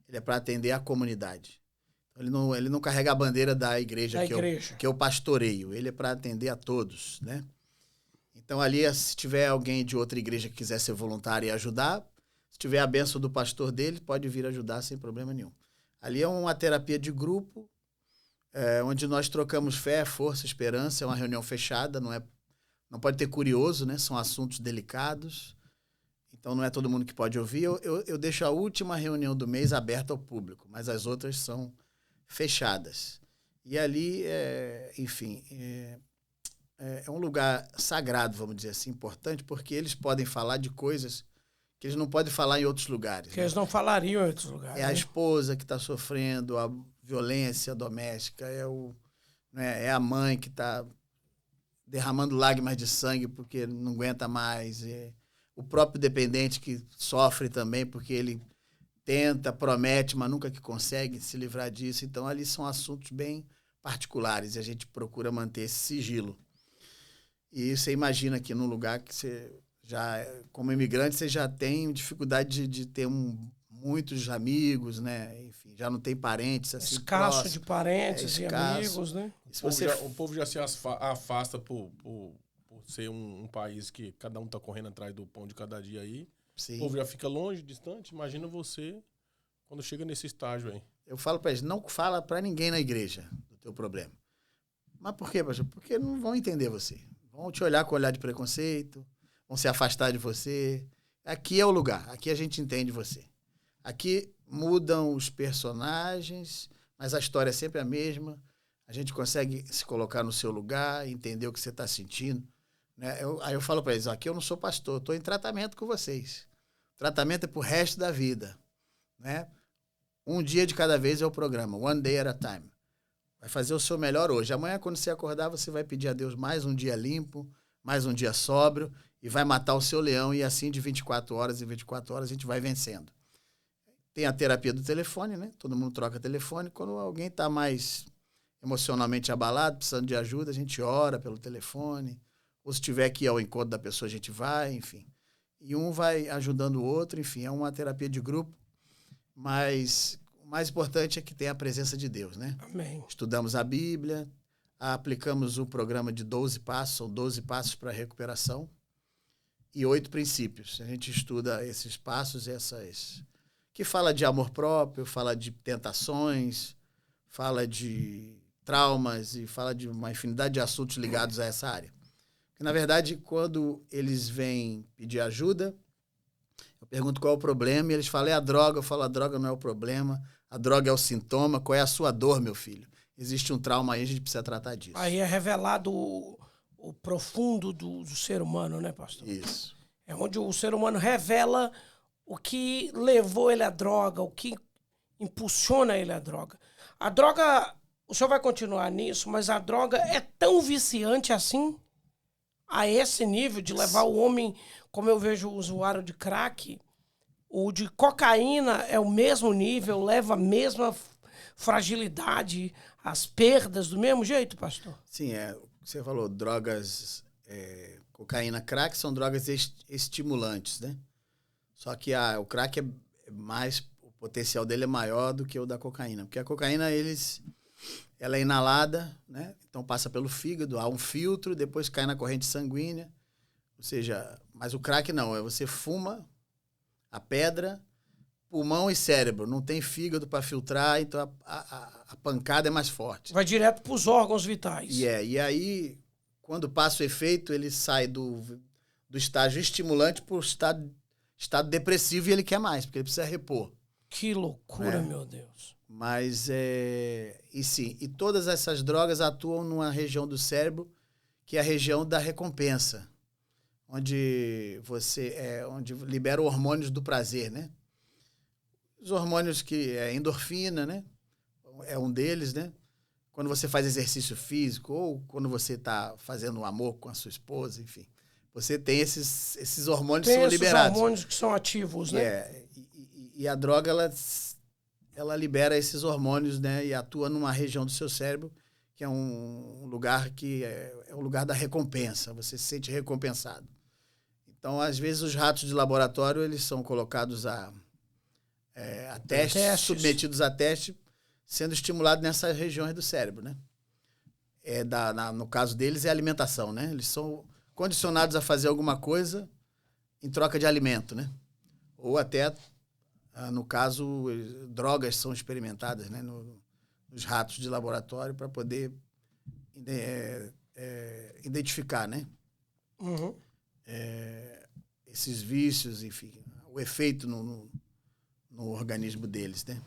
Speaker 3: Ele é para atender a comunidade. Ele não carrega a bandeira da igreja, que eu pastoreio. Ele é para atender a todos, né? Então, ali, se tiver alguém de outra igreja que quiser ser voluntário e ajudar, se tiver a bênção do pastor dele, pode vir ajudar sem problema nenhum. Ali é uma terapia de grupo, onde nós trocamos fé, força, esperança. É uma reunião fechada, não pode ter curioso, né? São assuntos delicados. Então, não é todo mundo que pode ouvir. Eu deixo a última reunião do mês aberta ao público, mas as outras são fechadas. E ali, enfim, é um lugar sagrado, vamos dizer assim, importante, porque eles podem falar de coisas que eles não podem falar em outros lugares.
Speaker 1: Que eles não falariam em outros lugares.
Speaker 3: É a esposa que está sofrendo a violência doméstica, é a mãe que está derramando lágrimas de sangue porque não aguenta mais, o próprio dependente que sofre também porque ele tenta, promete, mas nunca que consegue se livrar disso. Então, ali são assuntos bem particulares e a gente procura manter esse sigilo. E você imagina que num lugar que você já, como imigrante, você já tem dificuldade de ter um muitos amigos, né? Enfim, já não tem parentes assim
Speaker 1: Escasso
Speaker 3: próximos.
Speaker 1: de parentes e
Speaker 3: escasso.
Speaker 1: amigos, né?
Speaker 3: Se você...
Speaker 2: O povo já se afasta por ser um país que cada um tá correndo atrás do pão de cada dia aí.
Speaker 3: Sim.
Speaker 2: O povo já fica longe, distante. Imagina você quando chega nesse estágio aí.
Speaker 3: Eu falo para eles, não fala para ninguém na igreja do teu problema. Mas por quê, pastor? Porque não vão entender você. Vão te olhar com olhar de preconceito, vão se afastar de você. Aqui é o lugar, aqui a gente entende você. Aqui mudam os personagens, mas a história é sempre a mesma. A gente consegue se colocar no seu lugar, entender o que você está sentindo. Né? Aí eu falo para eles, aqui eu não sou pastor, estou em tratamento com vocês. O tratamento é para o resto da vida. Né? Um dia de cada vez é o programa, one day at a time. Vai fazer o seu melhor hoje. Amanhã, quando você acordar, você vai pedir a Deus mais um dia limpo, mais um dia sóbrio, e vai matar o seu leão, e assim de 24 horas em 24 horas a gente vai vencendo. Tem a terapia do telefone, né? Todo mundo troca telefone. Quando alguém está mais emocionalmente abalado, precisando de ajuda, a gente ora pelo telefone. Ou se tiver que ir ao encontro da pessoa, a gente vai, enfim. E um vai ajudando o outro, enfim, é uma terapia de grupo. Mas o mais importante é que tenha a presença de Deus, né?
Speaker 1: Amém.
Speaker 3: Estudamos a Bíblia, aplicamos um programa de 12 passos, são 12 passos para a recuperação, e 8 princípios. A gente estuda esses passos, que fala de amor próprio, fala de tentações, fala de traumas e fala de uma infinidade de assuntos ligados a essa área. Porque, na verdade, quando eles vêm pedir ajuda, eu pergunto qual é o problema e eles falam, é a droga. Eu falo, a droga não é o problema, a droga é o sintoma. Qual é a sua dor, meu filho? Existe um trauma aí, a gente precisa tratar disso.
Speaker 1: Aí é revelado o profundo do ser humano, né, pastor?
Speaker 3: Isso.
Speaker 1: É onde o ser humano revela o que levou ele à droga, o que impulsiona ele à droga. A droga, o senhor vai continuar nisso, mas a droga é tão viciante assim, a esse nível de levar o homem, como eu vejo o usuário de crack, o de cocaína é o mesmo nível, leva a mesma fragilidade, as perdas do mesmo jeito, pastor?
Speaker 3: Sim, você falou, drogas, cocaína, crack são drogas estimulantes, né? Só que o crack o potencial dele é maior do que o da cocaína. Porque a cocaína, ela é inalada, né? Então passa pelo fígado, há um filtro, depois cai na corrente sanguínea. Ou seja, mas o crack não, você fuma a pedra, pulmão e cérebro. Não tem fígado para filtrar, então a pancada é mais forte.
Speaker 1: Vai direto para os órgãos vitais.
Speaker 3: E aí, quando passa o efeito, ele sai do estágio estimulante para o estado depressivo e ele quer mais, porque ele precisa repor.
Speaker 1: Que loucura, meu Deus.
Speaker 3: Mas, e todas essas drogas atuam numa região do cérebro que é a região da recompensa, onde onde libera hormônios do prazer, né? Os hormônios que é endorfina, né? É um deles, né? Quando você faz exercício físico ou quando você está fazendo um amor com a sua esposa, enfim. Você tem esses hormônios que são liberados.
Speaker 1: Esses hormônios que são ativos, né?
Speaker 3: E a droga, ela libera esses hormônios, né? E atua numa região do seu cérebro que é um lugar que é o lugar da recompensa. Você se sente recompensado. Então, às vezes, os ratos de laboratório, eles são colocados a testes, submetidos a teste, sendo estimulados nessas regiões do cérebro, né? No caso deles, é alimentação, né? Eles são condicionados a fazer alguma coisa em troca de alimento, né? Ou até, no caso, drogas são experimentadas, né? Nos ratos de laboratório para poder identificar, né?
Speaker 1: Uhum.
Speaker 3: Esses vícios, enfim, o efeito no organismo deles, né?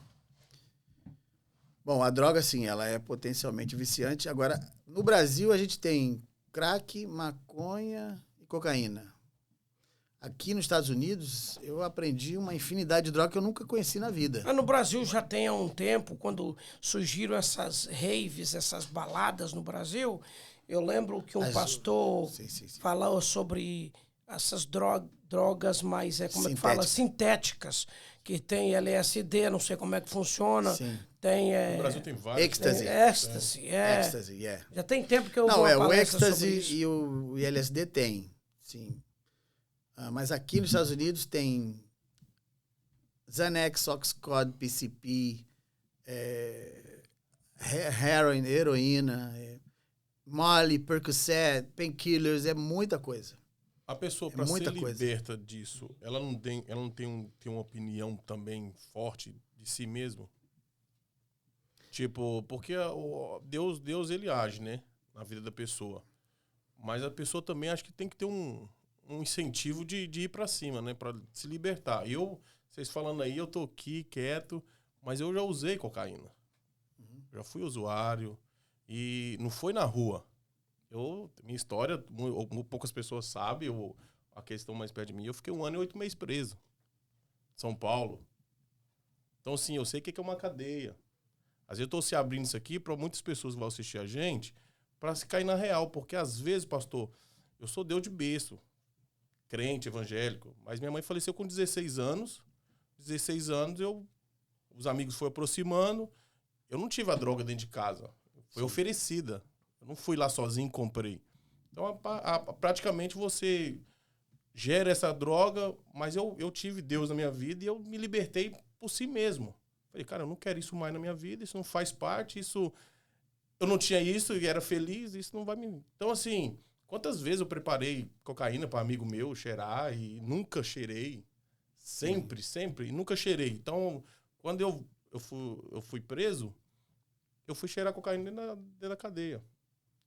Speaker 3: Bom, a droga, sim, ela é potencialmente viciante. Agora, no Brasil, a gente tem crack, maconha e cocaína. Aqui nos Estados Unidos, eu aprendi uma infinidade de drogas que eu nunca conheci na vida.
Speaker 1: No Brasil já tem há um tempo, quando surgiram essas raves, essas baladas no Brasil, eu lembro que um pastor falou sobre essas drogas mais, como é que fala? Sintéticas, que tem LSD, não sei como é que funciona.
Speaker 3: Sim.
Speaker 1: Tem,
Speaker 2: no Brasil tem vários.
Speaker 3: Êxtase.
Speaker 1: Já tem tempo que eu
Speaker 3: vou
Speaker 1: falar
Speaker 3: o êxtase
Speaker 1: sobre
Speaker 3: e o LSD tem, sim. Mas aqui nos Estados Unidos tem Xanax, Oxycontin, PCP, heroína, Molly, Percocet, painkillers, é muita coisa.
Speaker 2: A pessoa, para ser liberta disso, ela não tem uma opinião também forte de si mesmo? Tipo, porque Deus ele age, né? Na vida da pessoa. Mas a pessoa também acho que tem que ter um incentivo de ir para cima, né? Para se libertar. Vocês falando aí, eu tô aqui quieto, mas eu já usei cocaína. Já fui usuário e não foi na rua. Minha história, poucas pessoas sabem, aqueles que estão mais perto de mim, eu fiquei 1 ano e 8 meses preso. São Paulo. Então, assim, eu sei o que é uma cadeia. Às vezes eu estou se abrindo isso aqui para muitas pessoas que vão assistir a gente, para se cair na real. Porque às vezes, pastor, eu sou Deus de berço, crente, evangélico, mas minha mãe faleceu com 16 anos. 16 anos, os amigos foram aproximando. Eu não tive a droga dentro de casa. Foi oferecida. Eu não fui lá sozinho e comprei. Então, praticamente você gera essa droga, mas eu tive Deus na minha vida e eu me libertei por si mesmo. Falei, cara, eu não quero isso mais na minha vida, isso não faz parte, isso... Eu não tinha isso e era feliz, isso não vai me... Então, assim, quantas vezes eu preparei cocaína para amigo meu cheirar e nunca cheirei. Sempre, e nunca cheirei. Então, quando eu fui preso, eu fui cheirar cocaína dentro da cadeia.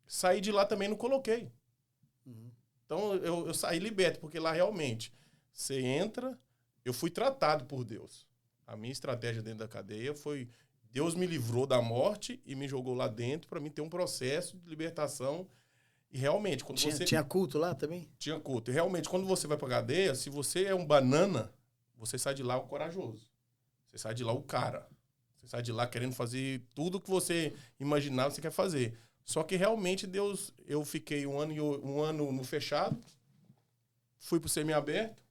Speaker 2: Saí de lá também, não coloquei. Então, eu saí liberto, porque lá realmente, você entra, eu fui tratado por Deus. A minha estratégia dentro da cadeia foi, Deus me livrou da morte e me jogou lá dentro para mim ter um processo de libertação. E realmente, quando
Speaker 3: Tinha culto lá também?
Speaker 2: Tinha culto. E realmente, quando você vai pra cadeia, se você é um banana, você sai de lá o corajoso. Você sai de lá o cara. Você sai de lá querendo fazer tudo que você imaginava que você quer fazer. Só que realmente Deus... Eu fiquei um ano no fechado, fui pro semiaberto,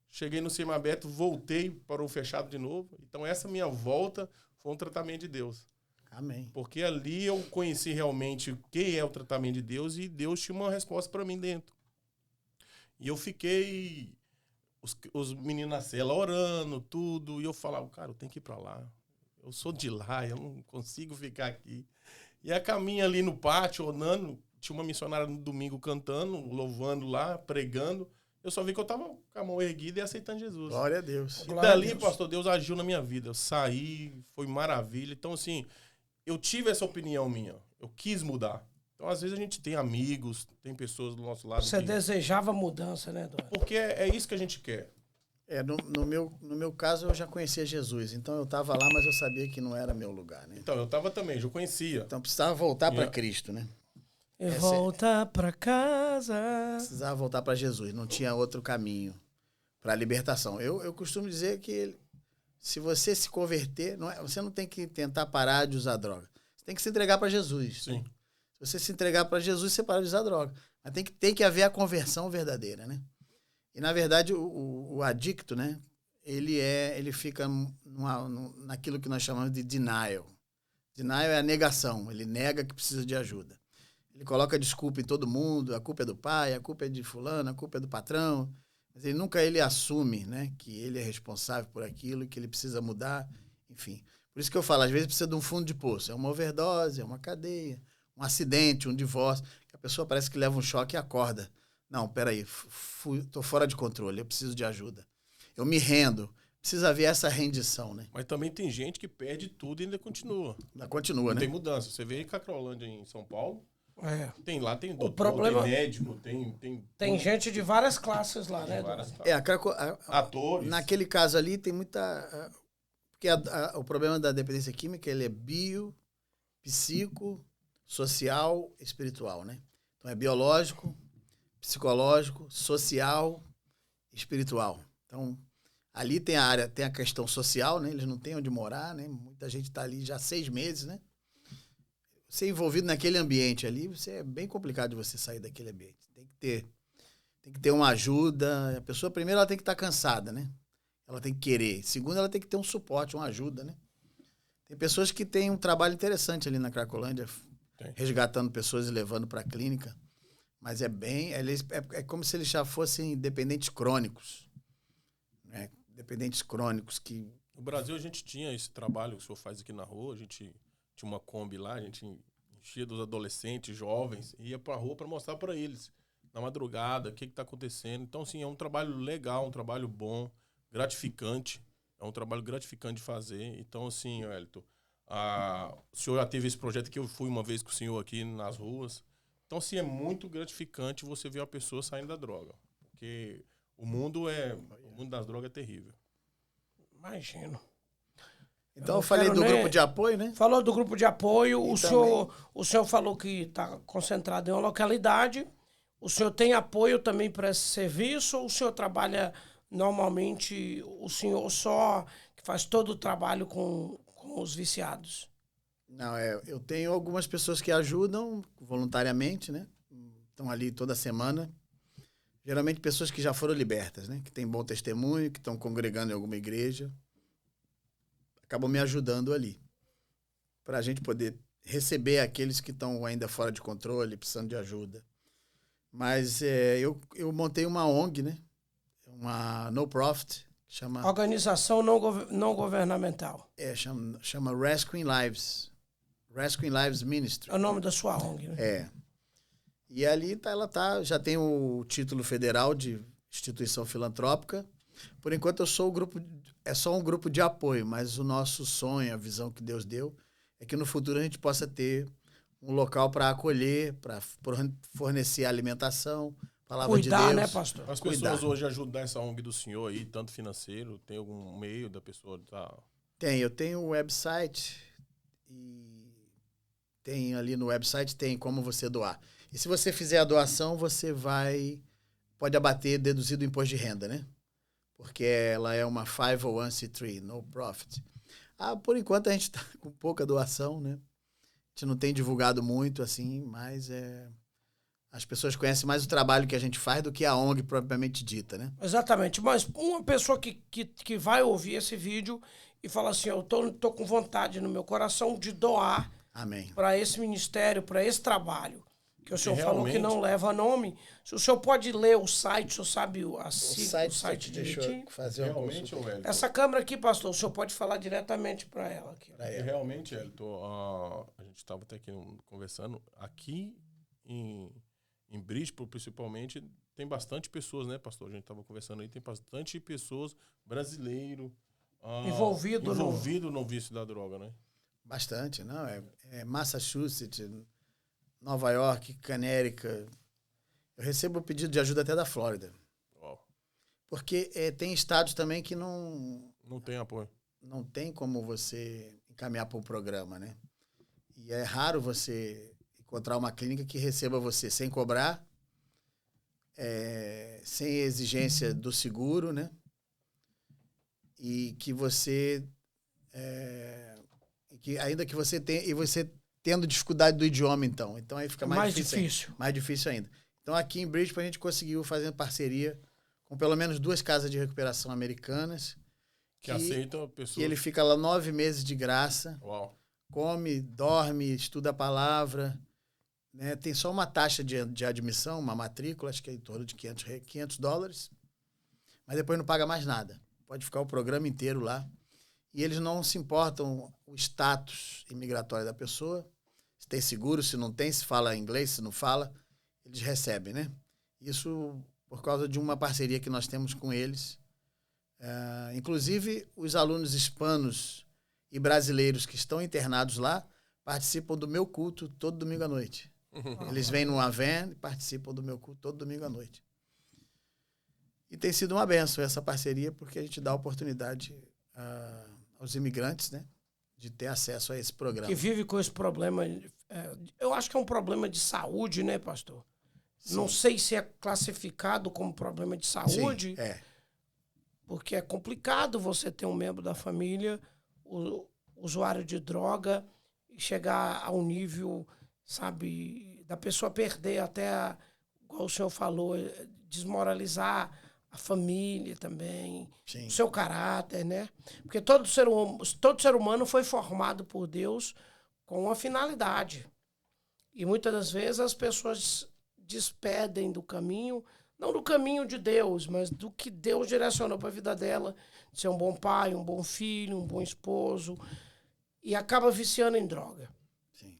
Speaker 2: cheguei no semiaberto, voltei para o fechado de novo. Então essa minha volta foi um tratamento de Deus.
Speaker 3: Amém.
Speaker 2: Porque ali eu conheci realmente o que é o tratamento de Deus e Deus tinha uma resposta para mim dentro. E eu fiquei... Os meninos na cela orando, tudo. E eu falava, cara, eu tenho que ir para lá. Eu sou de lá, eu não consigo ficar aqui. E a caminho ali no pátio, orando, tinha uma missionária no domingo cantando, louvando lá, pregando. Eu só vi que eu tava com a mão erguida e aceitando Jesus.
Speaker 3: Glória a Deus.
Speaker 2: E dali, pastor, Deus agiu na minha vida. Eu saí, foi maravilha. Então, assim, eu tive essa opinião minha. Eu quis mudar. Então, às vezes, a gente tem amigos, tem pessoas do nosso lado.
Speaker 1: Você desejava mudança, né, Dona?
Speaker 2: Porque é isso que a gente quer.
Speaker 3: No meu caso, eu já conhecia Jesus. Então, eu estava lá, mas eu sabia que não era meu lugar, né?
Speaker 2: Então, eu estava também, já conhecia.
Speaker 3: Então, precisava voltar para Cristo, né?
Speaker 1: E voltar para casa.
Speaker 3: Precisava voltar para Jesus. Não tinha outro caminho para a libertação. Eu costumo dizer que se você se converter, você não tem que tentar parar de usar droga. Você tem que se entregar para Jesus.
Speaker 2: Sim.
Speaker 3: Se você se entregar para Jesus, você para de usar droga. Mas tem que haver a conversão verdadeira, né? E, na verdade, o adicto, né? Ele fica naquilo que nós chamamos de denial. Denial é a negação. Ele nega que precisa de ajuda. Ele coloca desculpa em todo mundo. A culpa é do pai, a culpa é de fulano, a culpa é do patrão. Mas ele assume, né? Que ele é responsável por aquilo, que ele precisa mudar. Enfim. Por isso que eu falo, às vezes precisa de um fundo de poço. É uma overdose, é uma cadeia, um acidente, um divórcio. Que a pessoa parece que leva um choque e acorda. Não, peraí, tô fora de controle, eu preciso de ajuda. Eu me rendo. Precisa haver essa rendição, né?
Speaker 2: Mas também tem gente que perde tudo e ainda continua.
Speaker 3: Ainda continua,
Speaker 2: não
Speaker 3: né?
Speaker 2: Tem mudança. Você vê em Cacrolândia, em São Paulo, tem doutor,
Speaker 1: problema...
Speaker 2: tem médico,
Speaker 1: tem gente de várias classes lá, né?
Speaker 2: Atores.
Speaker 3: Naquele caso ali tem muita... Porque o problema da dependência química, ele é bio, psico, social, espiritual, né? Então é biológico, psicológico, social, espiritual. Então, ali tem a questão social, né? Eles não têm onde morar, né? Muita gente está ali já há 6 meses, né? Ser envolvido naquele ambiente ali, é bem complicado de você sair daquele ambiente. Tem que ter uma ajuda. A pessoa, primeiro, ela tem que estar cansada, né? Ela tem que querer. Segundo, ela tem que ter um suporte, uma ajuda, né? Tem pessoas que têm um trabalho interessante ali na Cracolândia, resgatando pessoas e levando para a clínica. Mas é como se eles já fossem dependentes crônicos. Né? Dependentes crônicos que
Speaker 2: No Brasil a gente tinha esse trabalho que o senhor faz aqui na rua, a gente tinha uma Kombi lá, a gente enchia dos adolescentes, jovens, e ia pra rua para mostrar para eles, na madrugada, o que tá acontecendo. Então, assim, é um trabalho legal, um trabalho bom, gratificante, é um trabalho gratificante de fazer. Então, assim, Wellington, o senhor já teve esse projeto que eu fui uma vez com o senhor aqui nas ruas. Então, assim, é muito gratificante você ver uma pessoa saindo da droga, porque o mundo das drogas é terrível.
Speaker 1: Imagino.
Speaker 3: Então eu falei do grupo de apoio, né?
Speaker 1: Falou do grupo de apoio. O senhor falou que está concentrado em uma localidade. O senhor tem apoio também para esse serviço? Ou o senhor trabalha normalmente, o senhor só que faz todo o trabalho com os viciados?
Speaker 3: Não, eu tenho algumas pessoas que ajudam voluntariamente, né? Estão ali toda semana. Geralmente pessoas que já foram libertas, né? Que têm bom testemunho, que estão congregando em alguma igreja. Acabam me ajudando ali. Para a gente poder receber aqueles que estão ainda fora de controle, precisando de ajuda. Mas eu montei uma ONG, né? Uma no-profit. Chama
Speaker 1: Organização não governamental.
Speaker 3: Chama Rescuing Lives. Rescuing Lives Ministry.
Speaker 1: É o nome da sua ONG, né?
Speaker 3: E ali ela já tem o título federal de instituição filantrópica. Por enquanto eu sou só um grupo de apoio, mas o nosso sonho, a visão que Deus deu, é que no futuro a gente possa ter um local para acolher, para fornecer alimentação, palavra de Deus.
Speaker 1: Cuidar, né, pastor?
Speaker 2: As pessoas hoje ajudam essa ONG do senhor aí, tanto financeiro, tem algum meio da pessoa estar...
Speaker 3: Eu tenho um website e tem ali no website tem como você doar. E se você fizer a doação, você pode abater, deduzir do imposto de renda, né? Porque ela é uma 501c3, no profit. Por enquanto a gente está com pouca doação, né? A gente não tem divulgado muito, assim, mas as pessoas conhecem mais o trabalho que a gente faz do que a ONG propriamente dita, né?
Speaker 1: Exatamente. Mas uma pessoa que vai ouvir esse vídeo e fala assim, eu tô com vontade no meu coração de doar para esse ministério, para esse trabalho, que o senhor falou que não leva nome. Se o senhor pode ler o site, o senhor sabe o site direitinho?
Speaker 3: Fazer
Speaker 2: realmente, Wellington.
Speaker 1: Essa câmera aqui, pastor, o senhor pode falar diretamente para ela aqui.
Speaker 2: Realmente, Wellington, a gente estava até aqui conversando, aqui em Bridgeport, principalmente, tem bastante pessoas, né, pastor? A gente estava conversando aí, tem bastante pessoas brasileiros envolvido no vício da droga, né?
Speaker 3: Bastante, não? Massachusetts, Nova York, Connecticut. Eu recebo pedido de ajuda até da Flórida.
Speaker 2: Uau.
Speaker 3: Porque tem estados também que não
Speaker 2: tem apoio.
Speaker 3: Não tem como você encaminhar para um programa, né? E é raro você encontrar uma clínica que receba você sem cobrar, sem exigência do seguro, né? E que você... ainda que você tenha... E você tendo dificuldade do idioma, então. Então aí fica mais difícil. Mais difícil ainda. Então aqui em Bridgeport a gente conseguiu fazer parceria com pelo menos 2 casas de recuperação americanas.
Speaker 2: Que aceitam a pessoa.
Speaker 3: Que ele fica lá 9 meses de graça.
Speaker 2: Uau.
Speaker 3: Come, dorme, estuda a palavra. Né? Tem só uma taxa de admissão, uma matrícula, acho que é em torno de $500. Mas depois não paga mais nada. Pode ficar o programa inteiro lá. E eles não se importam o status imigratório da pessoa. Se tem seguro, se não tem, se fala inglês, se não fala, eles recebem, né? Isso por causa de uma parceria que nós temos com eles. Inclusive, os alunos hispanos e brasileiros que estão internados lá participam do meu culto todo domingo à noite. Eles vêm numa van e participam do meu culto todo domingo à noite. E tem sido uma bênção essa parceria, porque a gente dá oportunidade aos imigrantes, né, de ter acesso a esse programa.
Speaker 1: Que vive com esse problema. Eu acho que é um problema de saúde, né, pastor? Sim. Não sei se é classificado como problema de saúde.
Speaker 3: Sim,
Speaker 1: porque é complicado você ter um membro da família, usuário de droga, e chegar a um nível, sabe, da pessoa perder até, igual o senhor falou, desmoralizar a família também,
Speaker 3: sim,
Speaker 1: o seu caráter, né? Porque todo ser humano foi formado por Deus com uma finalidade. E muitas das vezes as pessoas despedem do caminho não do caminho de Deus, mas do que Deus direcionou para a vida dela, de ser um bom pai, um bom filho, um bom esposo, e acaba viciando em droga.
Speaker 3: Sim.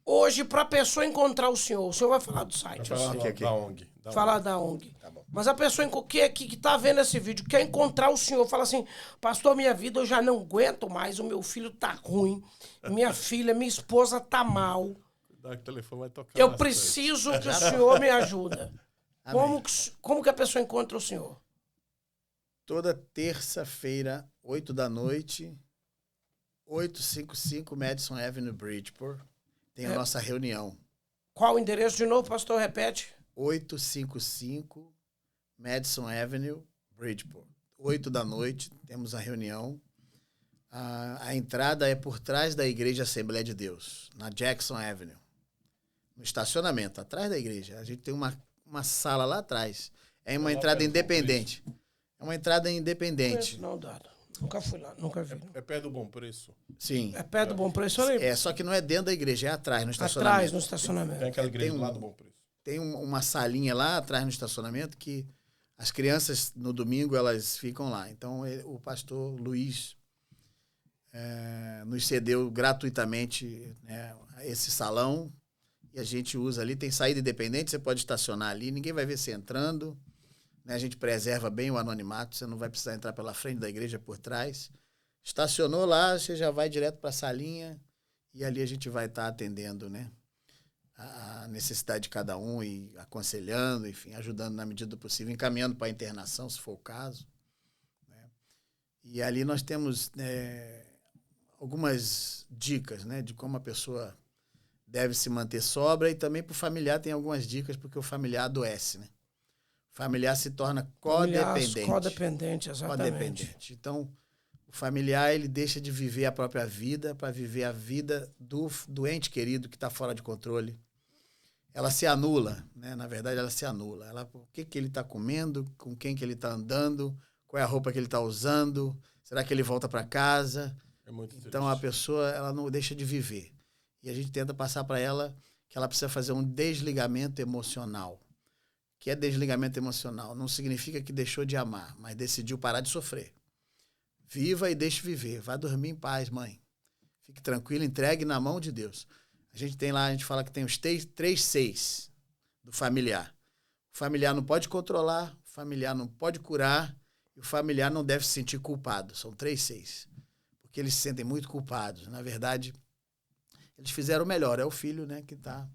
Speaker 1: Hoje, para a pessoa encontrar o senhor vai falar do site.
Speaker 2: Vai falar
Speaker 3: sei.
Speaker 2: da ONG.
Speaker 1: Falar da ONG.
Speaker 3: Tá bom.
Speaker 1: Mas a pessoa que tá vendo esse vídeo quer encontrar o senhor, fala assim, pastor, minha vida eu já não aguento mais, o meu filho tá ruim, minha filha, minha esposa tá mal.
Speaker 2: Cuidado que o telefone vai tocar.
Speaker 1: Eu preciso que o senhor me ajuda.
Speaker 3: Amém.
Speaker 1: Como que a pessoa encontra o senhor?
Speaker 3: Toda terça-feira, 8 da noite, 855 Madison Avenue, Bridgeport, tem a nossa reunião.
Speaker 1: Qual o endereço de novo, pastor? Repete.
Speaker 3: 855 Madison Avenue, Bridgeport. 8 da noite, temos a reunião. A entrada é por trás da Igreja Assembleia de Deus, na Jackson Avenue. No estacionamento, atrás da igreja. A gente tem uma sala lá atrás. É uma entrada independente. É uma entrada independente.
Speaker 1: Não, Dado. Nunca fui lá, nunca vi.
Speaker 2: É perto do Bom Preço.
Speaker 3: Sim.
Speaker 1: É perto do Bom Preço ali?
Speaker 3: É, só que não é dentro da igreja, é atrás, no estacionamento.
Speaker 1: Atrás, no estacionamento.
Speaker 2: Tem aquela igreja
Speaker 3: Tem
Speaker 2: lá do Bom Preço.
Speaker 3: Tem uma salinha lá atrás no estacionamento que as crianças, no domingo, elas ficam lá. Então, o pastor Luiz nos cedeu gratuitamente, né, esse salão e a gente usa ali. Tem saída independente, você pode estacionar ali, ninguém vai ver você entrando. Né, a gente preserva bem o anonimato, você não vai precisar entrar pela frente da igreja, por trás. Estacionou lá, você já vai direto para a salinha e ali a gente vai estar atendendo, né, a necessidade de cada um e aconselhando, enfim, ajudando na medida do possível, encaminhando para a internação, se for o caso. Né? E ali nós temos algumas dicas, né, de como a pessoa deve se manter sóbria, e também para o familiar tem algumas dicas, porque o familiar adoece, né? O familiar se torna codependente.
Speaker 1: Codependente, exatamente.
Speaker 3: Codependente. Então, o familiar, ele deixa de viver a própria vida para viver a vida do ente querido que está fora de controle. Ela se anula, né? Na verdade, ela se anula. O que ele está comendo, com quem que ele está andando, qual é a roupa que ele está usando, será que ele volta para casa?
Speaker 2: É muito
Speaker 3: Então, a pessoa, ela não deixa de viver. E a gente tenta passar para ela que ela precisa fazer um desligamento emocional. O que é desligamento emocional? Não significa que deixou de amar, mas decidiu parar de sofrer. Viva e deixe viver. Vá dormir em paz, mãe. Fique tranquilo, entregue na mão de Deus. A gente tem lá, a gente fala que tem os 3 Cs do familiar. O familiar não pode controlar, o familiar não pode curar, e o familiar não deve se sentir culpado. São 3 Cs. Porque eles se sentem muito culpados. Na verdade, eles fizeram o melhor. É o filho, né, que está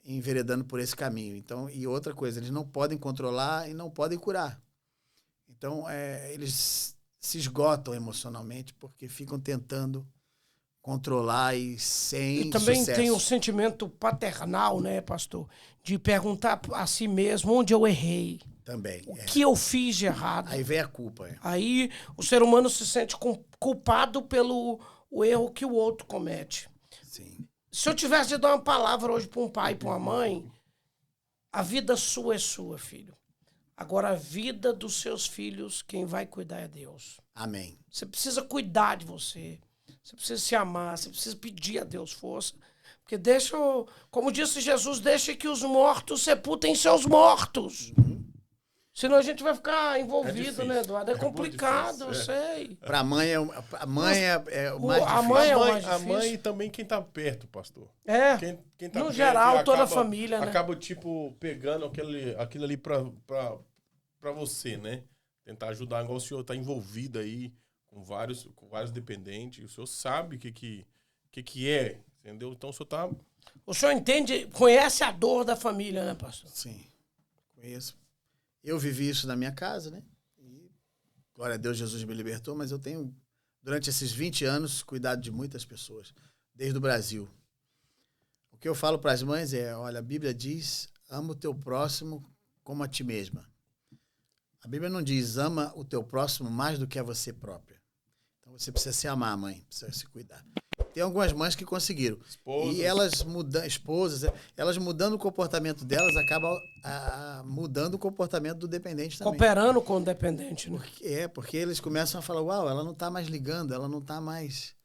Speaker 3: enveredando por esse caminho. Então, e outra coisa, eles não podem controlar e não podem curar. Então, eles se esgotam emocionalmente porque ficam tentando controlar e sem
Speaker 1: E também
Speaker 3: sucesso.
Speaker 1: tem o sentimento paternal, né, pastor? De perguntar a si mesmo onde eu errei.
Speaker 3: Também.
Speaker 1: O que eu fiz de errado.
Speaker 3: Aí vem a culpa.
Speaker 1: Aí o ser humano se sente culpado pelo o erro que o outro comete.
Speaker 3: Sim.
Speaker 1: Se eu tivesse de dar uma palavra hoje para um pai e para uma mãe, a vida sua é sua, filho. Agora, a vida dos seus filhos, quem vai cuidar é Deus.
Speaker 3: Amém.
Speaker 1: Você precisa cuidar de você. Você precisa se amar. Você precisa pedir a Deus força. Porque como disse Jesus, deixe que os mortos sepultem seus mortos. Senão a gente vai ficar envolvido, né, Eduardo? É complicado, eu sei.
Speaker 3: Para a mãe é o mais difícil.
Speaker 1: A mãe é o mais
Speaker 2: A
Speaker 1: difícil.
Speaker 2: mãe e também quem tá perto, pastor.
Speaker 1: É,
Speaker 2: Quem tá
Speaker 1: no
Speaker 2: perto
Speaker 1: geral,
Speaker 2: e
Speaker 1: toda a família, né?
Speaker 2: Acaba, tipo, pegando aquilo ali pra você, né? Tentar ajudar, igual o senhor tá envolvido aí com vários dependentes. O senhor sabe o que é, entendeu? Então o senhor tá...
Speaker 1: O senhor entende, conhece a dor da família, né, pastor?
Speaker 3: Sim, conheço. Eu vivi isso na minha casa, né? E, glória a Deus, Jesus me libertou, mas eu tenho, durante esses 20 anos, cuidado de muitas pessoas, desde o Brasil. O que eu falo para as mães é, olha, a Bíblia diz, ama o teu próximo como a ti mesma. A Bíblia não diz, ama o teu próximo mais do que a você própria. Então você precisa se amar, mãe, precisa se cuidar. Tem algumas mães que conseguiram.
Speaker 2: Esposas.
Speaker 3: E elas elas mudando o comportamento delas, acabam mudando o comportamento do dependente também.
Speaker 1: Cooperando com o dependente, né?
Speaker 3: Porque eles começam a falar, uau, ela não está mais ligando, ela não está mais,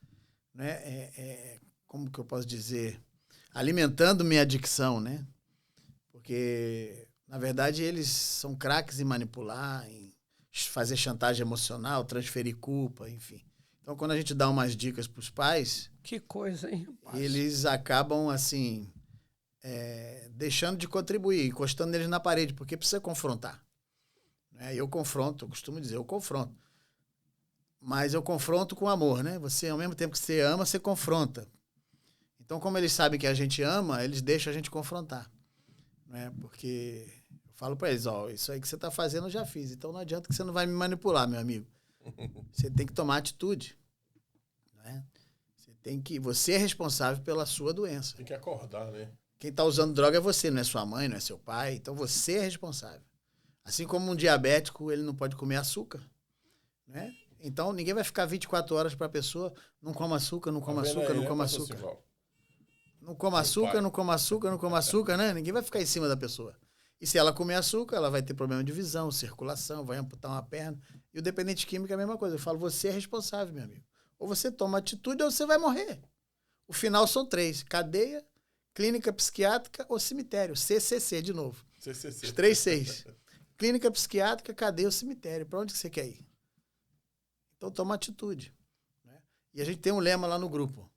Speaker 3: né, como que eu posso dizer, alimentando minha adicção, né? Porque Na verdade, eles são craques em manipular, em fazer chantagem emocional, transferir culpa, enfim. Então, quando a gente dá umas dicas para os pais...
Speaker 1: Que coisa, hein, rapaz?
Speaker 3: Eles acabam, assim, deixando de contribuir, encostando eles na parede, porque precisa confrontar. Né? Eu confronto, eu costumo dizer, eu confronto. Mas eu confronto com amor, né? Você, ao mesmo tempo que você ama, você confronta. Então, como eles sabem que a gente ama, eles deixam a gente confrontar. Né? Porque eu falo para eles, ó, isso aí que você está fazendo eu já fiz, então não adianta que você não vai me manipular, meu amigo. Você tem que tomar atitude. Né? Você é responsável pela sua doença.
Speaker 2: Tem que acordar, né?
Speaker 3: Quem está usando droga é você, não é sua mãe, não é seu pai. Então você é responsável. Assim como um diabético, ele não pode comer açúcar. Né? Então ninguém vai ficar 24 horas para a pessoa, não coma açúcar, não coma açúcar, não coma açúcar. Não coma açúcar, não coma açúcar, não coma açúcar, né? Ninguém vai ficar em cima da pessoa. E se ela comer açúcar, ela vai ter problema de visão, circulação, vai amputar uma perna. E o dependente químico é a mesma coisa. Eu falo, você é responsável, meu amigo. Ou você toma atitude ou você vai morrer. O final são 3. Cadeia, clínica psiquiátrica ou cemitério. CCC, de novo.
Speaker 2: CCC.
Speaker 3: Os 3 Cs. Clínica psiquiátrica, cadeia ou cemitério. Para onde que você quer ir? Então toma atitude. Né? E a gente tem um lema lá no grupo.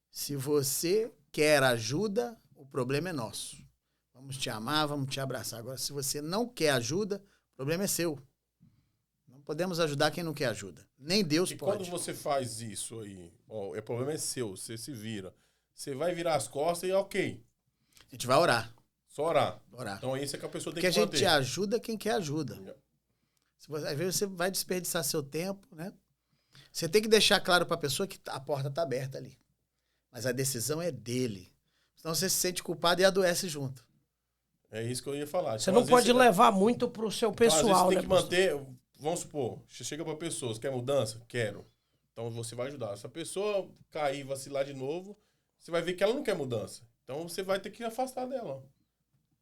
Speaker 3: Se você quer ajuda, o problema é nosso. Vamos te amar, vamos te abraçar. Agora, se você não quer ajuda, o problema é seu. Não podemos ajudar quem não quer ajuda. Nem Deus
Speaker 2: e
Speaker 3: pode.
Speaker 2: Quando você faz isso aí, ó, o problema é seu, você se vira. Você vai virar as costas e ok.
Speaker 3: A gente vai orar.
Speaker 2: Só orar.
Speaker 3: Orar.
Speaker 2: Então isso é que a pessoa tem
Speaker 3: Porque
Speaker 2: que manter.
Speaker 3: a gente ajuda quem quer ajuda. Às vezes você vai desperdiçar seu tempo, né? Você tem que deixar claro para a pessoa que a porta está aberta ali. Mas a decisão é dele. Senão você se sente culpado e adoece junto.
Speaker 2: É isso que eu ia falar.
Speaker 1: Você
Speaker 2: então,
Speaker 1: não pode levar muito pro seu pessoal,
Speaker 2: então, às vezes você
Speaker 1: né?
Speaker 2: tem que manter, vamos supor, você chega pra pessoa, você quer mudança? Quero. Então você vai ajudar. Se a pessoa cair e vacilar de novo, você vai ver que ela não quer mudança. Então você vai ter que afastar dela.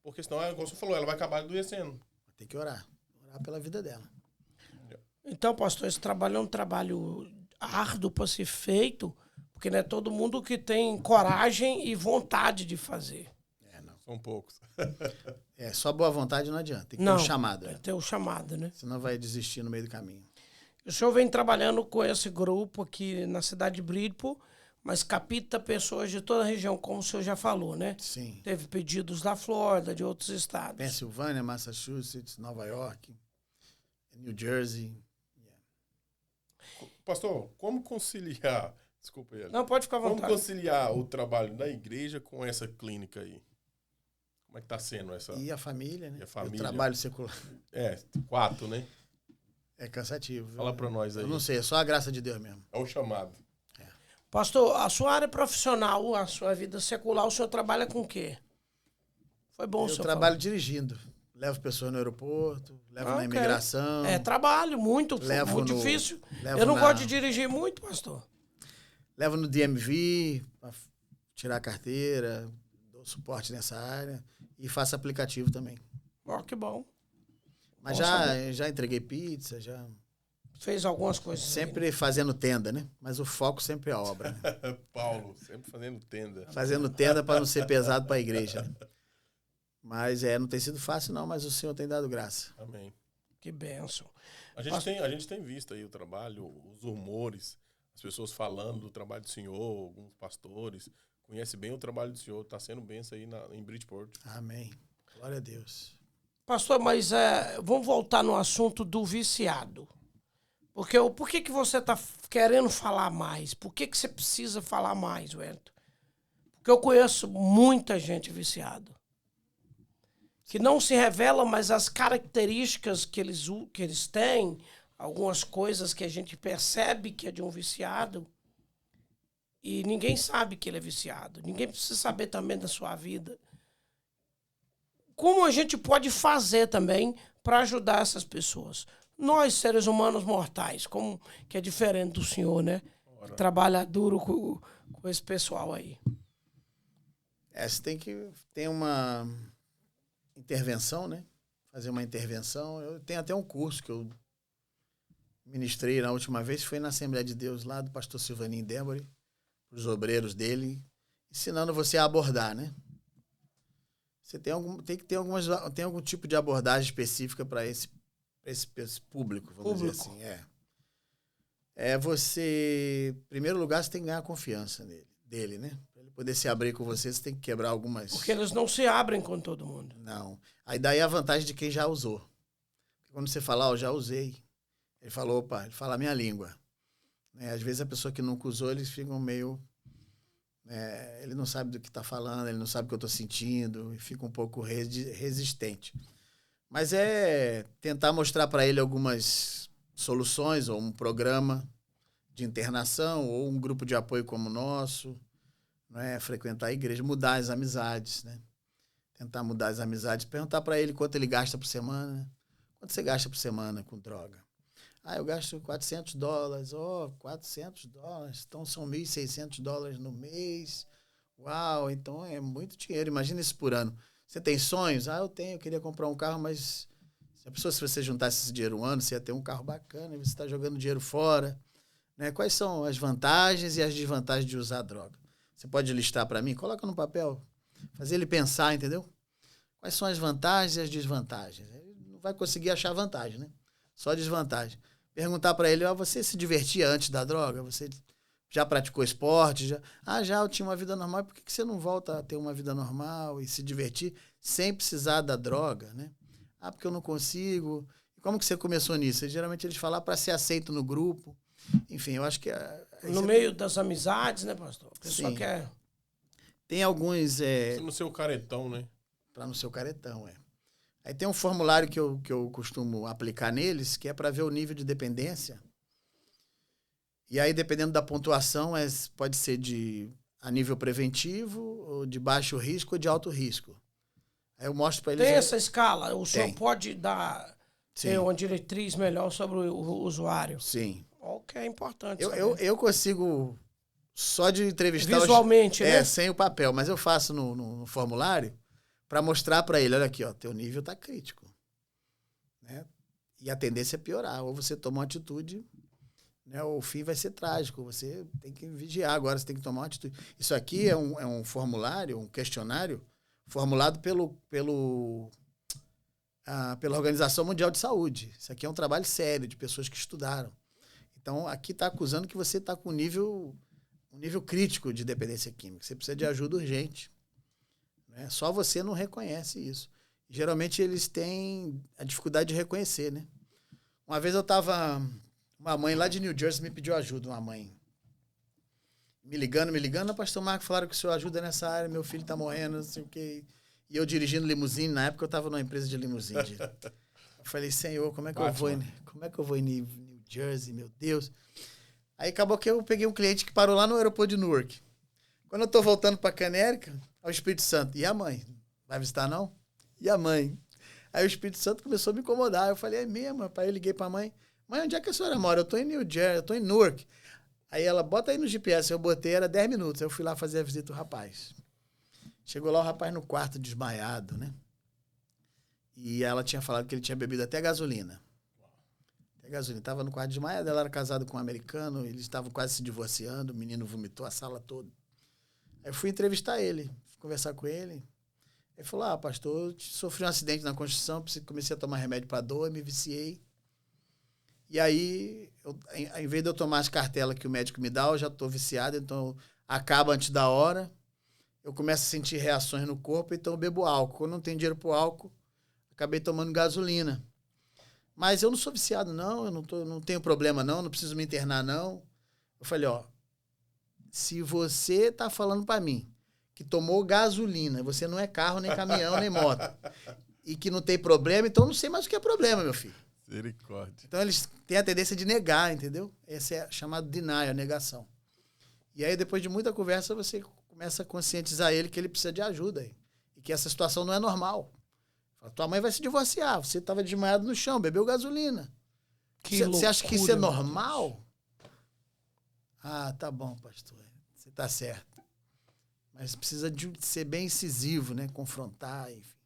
Speaker 2: Porque senão, igual você falou, ela vai acabar adoecendo.
Speaker 3: Tem que orar. Orar pela vida dela.
Speaker 1: Então, pastor, esse trabalho é um trabalho árduo para ser feito, porque não é todo mundo que tem coragem e vontade de fazer.
Speaker 3: Não.
Speaker 2: São poucos.
Speaker 3: Só boa vontade não adianta. Tem que ter um chamado.
Speaker 1: Tem que ter um chamado, né?
Speaker 3: Senão vai desistir no meio do caminho.
Speaker 1: O senhor vem trabalhando com esse grupo aqui na cidade de Bridgeport, mas capta pessoas de toda a região, como o senhor já falou, né?
Speaker 3: Sim.
Speaker 1: Teve pedidos da Flórida, de outros estados.
Speaker 3: Pensilvânia, Massachusetts, Nova York, New Jersey.
Speaker 2: Pastor, como conciliar... Desculpa, Yeli.
Speaker 1: Não, pode ficar à vontade.
Speaker 2: Como conciliar o trabalho da igreja com essa clínica aí? Como é que tá sendo essa...
Speaker 3: E a família, né?
Speaker 2: E a família.
Speaker 3: O trabalho secular.
Speaker 2: 4, né?
Speaker 3: É cansativo.
Speaker 2: Fala pra nós aí.
Speaker 3: Eu não sei, é só a graça de Deus mesmo.
Speaker 2: É o chamado.
Speaker 1: Pastor, a sua área profissional, a sua vida secular, o senhor trabalha com o quê? Foi bom o senhor
Speaker 3: trabalho
Speaker 1: falar.
Speaker 3: dirigindo. Levo pessoas no aeroporto, levo na imigração.
Speaker 1: É trabalho, muito difícil. Eu não gosto de dirigir muito, pastor.
Speaker 3: Levo no DMV, para tirar a carteira, dou suporte nessa área e faço aplicativo também.
Speaker 1: Ó, que bom.
Speaker 3: Mas já entreguei pizza, já...
Speaker 1: Fez algumas coisas.
Speaker 3: Sempre
Speaker 1: aí, né?
Speaker 3: fazendo tenda, né? Mas o foco sempre é a obra. Né?
Speaker 2: Paulo, sempre fazendo tenda.
Speaker 3: Fazendo tenda para não ser pesado para a igreja. Né? Mas não tem sido fácil não, mas o Senhor tem dado graça.
Speaker 2: Amém.
Speaker 1: Que bênção.
Speaker 2: A gente tem visto aí o trabalho, os rumores, as pessoas falando do trabalho do Senhor, alguns pastores, conhece bem o trabalho do Senhor, está sendo bênção aí em Bridgeport.
Speaker 3: Amém. Glória a Deus.
Speaker 1: Pastor, mas vamos voltar no assunto do viciado. Porque por que você está querendo falar mais? Por que você precisa falar mais, Wellington? Porque eu conheço muita gente viciada. Que não se revela, mas as características que eles têm, algumas coisas que a gente percebe que é de um viciado, e ninguém sabe que ele é viciado. Ninguém precisa saber também da sua vida. Como a gente pode fazer também para ajudar essas pessoas? Nós, seres humanos mortais, como que é diferente do senhor, né? Que trabalha duro com esse pessoal aí.
Speaker 3: Você tem que ter uma intervenção, né? Fazer uma intervenção. Eu tenho até um curso que eu ministrei na última vez, foi na Assembleia de Deus, lá do pastor Silvaninho Débora, para os obreiros dele, ensinando você a abordar, né? Você tem que ter algum tipo de abordagem específica para esse público, vamos dizer assim. Você, em primeiro lugar, você tem que ganhar a confiança dele, né? Para ele poder se abrir com você, você tem que quebrar algumas...
Speaker 1: Porque eles não se abrem com todo mundo.
Speaker 3: Não. Aí daí a vantagem de quem já usou. Quando você fala, eu já usei. Ele falou, opa, ele fala a minha língua. Às vezes a pessoa que nunca usou, eles ficam meio... ele não sabe do que está falando, ele não sabe o que eu estou sentindo, e fica um pouco resistente. Mas é tentar mostrar para ele algumas soluções, ou um programa de internação, ou um grupo de apoio como o nosso, frequentar a igreja, mudar as amizades, né? Tentar mudar as amizades, perguntar para ele quanto ele gasta por semana. Quanto você gasta por semana com droga? Eu gasto $400. $400? Então são $1.600 no mês. Uau, então é muito dinheiro. Imagina isso por ano. Você tem sonhos? Eu tenho, eu queria comprar um carro, mas se você juntasse esse dinheiro um ano, você ia ter um carro bacana, e você está jogando dinheiro fora. Né? Quais são as vantagens e as desvantagens de usar droga? Você pode listar para mim? Coloca no papel. Fazer ele pensar, entendeu? Quais são as vantagens e as desvantagens? Ele não vai conseguir achar vantagem, né? Só desvantagem. Perguntar para ele, você se divertia antes da droga? Você já praticou esporte? Já eu tinha uma vida normal. Por que você não volta a ter uma vida normal e se divertir sem precisar da droga, né? Porque eu não consigo. E como que você começou nisso? Geralmente eles falam para ser aceito no grupo. Enfim, eu acho que...
Speaker 1: no meio das amizades, né, pastor? A pessoa quer...
Speaker 3: Tem alguns...
Speaker 2: no seu caretão, né?
Speaker 3: Para no seu caretão, Aí tem um formulário que eu costumo aplicar neles, que é para ver o nível de dependência. E aí, dependendo da pontuação, pode ser a nível preventivo, ou de baixo risco ou de alto risco. Aí eu mostro para eles...
Speaker 1: Tem essa escala? O senhor pode ter uma diretriz melhor sobre o usuário?
Speaker 3: Sim.
Speaker 1: O que é importante.
Speaker 3: Eu consigo, só de entrevistar...
Speaker 1: Visualmente, né?
Speaker 3: Sem o papel, mas eu faço no formulário para mostrar para ele, olha aqui, teu nível está crítico. Né? E a tendência é piorar. Ou você toma uma atitude, né, ou o fim vai ser trágico. Você tem que vigiar agora, você tem que tomar uma atitude. Isso aqui é um formulário, um questionário, formulado pela Organização Mundial de Saúde. Isso aqui é um trabalho sério, de pessoas que estudaram. Então, aqui está acusando que você está com um nível crítico de dependência química. Você precisa de ajuda urgente. Né? Só você não reconhece isso. Geralmente, eles têm a dificuldade de reconhecer, né? Uma vez eu estava... Uma mãe lá de New Jersey me pediu ajuda, uma mãe. Me ligando, pastor Marco, falaram que o senhor ajuda nessa área, meu filho está morrendo, não sei o quê. E eu dirigindo limusine, na época eu estava numa empresa de limusine. Eu falei, Senhor, como é que eu vou em New Jersey, meu Deus? Aí acabou que eu peguei um cliente que parou lá no aeroporto de Newark. Quando eu estou voltando para Canérica, ao Espírito Santo, e a mãe? Vai visitar, não? E a mãe? Aí o Espírito Santo começou a me incomodar. Eu falei, é mesmo, rapaz? Eu liguei para a mãe. Mãe, onde é que a senhora mora? Eu estou em New Jersey, eu estou em Newark. Aí ela, bota aí no GPS. Eu botei, era 10 minutos. Aí eu fui lá fazer a visita do rapaz. Chegou lá o rapaz no quarto, desmaiado, né? E ela tinha falado que ele tinha bebido até gasolina. Estava no quarto desmaiado, ela era casada com um americano, eles estavam quase se divorciando, o menino vomitou a sala toda. Aí eu fui entrevistar ele, fui conversar com ele. Ele falou, pastor, eu sofri um acidente na construção, comecei a tomar remédio para dor, me viciei. E aí, em vez de eu tomar as cartelas que o médico me dá, eu já estou viciado, então acaba antes da hora. Eu começo a sentir reações no corpo, então eu bebo álcool. Quando não tenho dinheiro para o álcool, acabei tomando gasolina. Mas eu não sou viciado, não. Eu não tenho problema, não preciso me internar, não. Eu falei, se você está falando para mim que tomou gasolina, você não é carro, nem caminhão, nem moto, e que não tem problema, então eu não sei mais o que é problema, meu filho.
Speaker 2: Misericórdia.
Speaker 3: Então eles têm a tendência de negar, entendeu? Esse é chamado denial, negação. E aí, depois de muita conversa, você começa a conscientizar ele que ele precisa de ajuda. E que essa situação não é normal. Fala, tua mãe vai se divorciar. Você estava desmaiado no chão, bebeu gasolina. Você acha que isso é normal? Tá bom, pastor. Você está certo. Mas precisa de ser bem incisivo, né? Confrontar, enfim.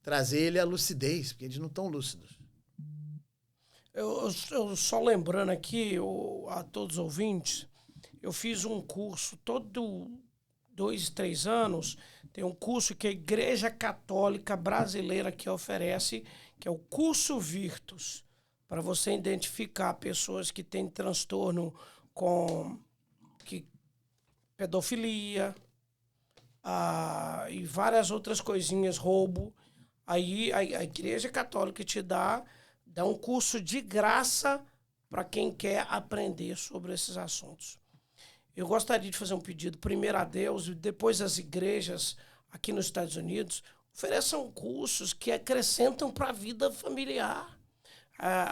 Speaker 3: Trazer ele à lucidez, porque eles não estão lúcidos.
Speaker 1: Eu só lembrando aqui a todos os ouvintes, eu fiz um curso todo 2, 3 anos, tem um curso que a Igreja Católica Brasileira que oferece, que é o curso Virtus, para você identificar pessoas que têm transtorno com pedofilia e várias outras coisinhas, roubo. Aí a Igreja Católica te dá um curso de graça para quem quer aprender sobre esses assuntos. Eu gostaria de fazer um pedido, primeiro a Deus e depois as igrejas aqui nos Estados Unidos, ofereçam cursos que acrescentam para a vida familiar.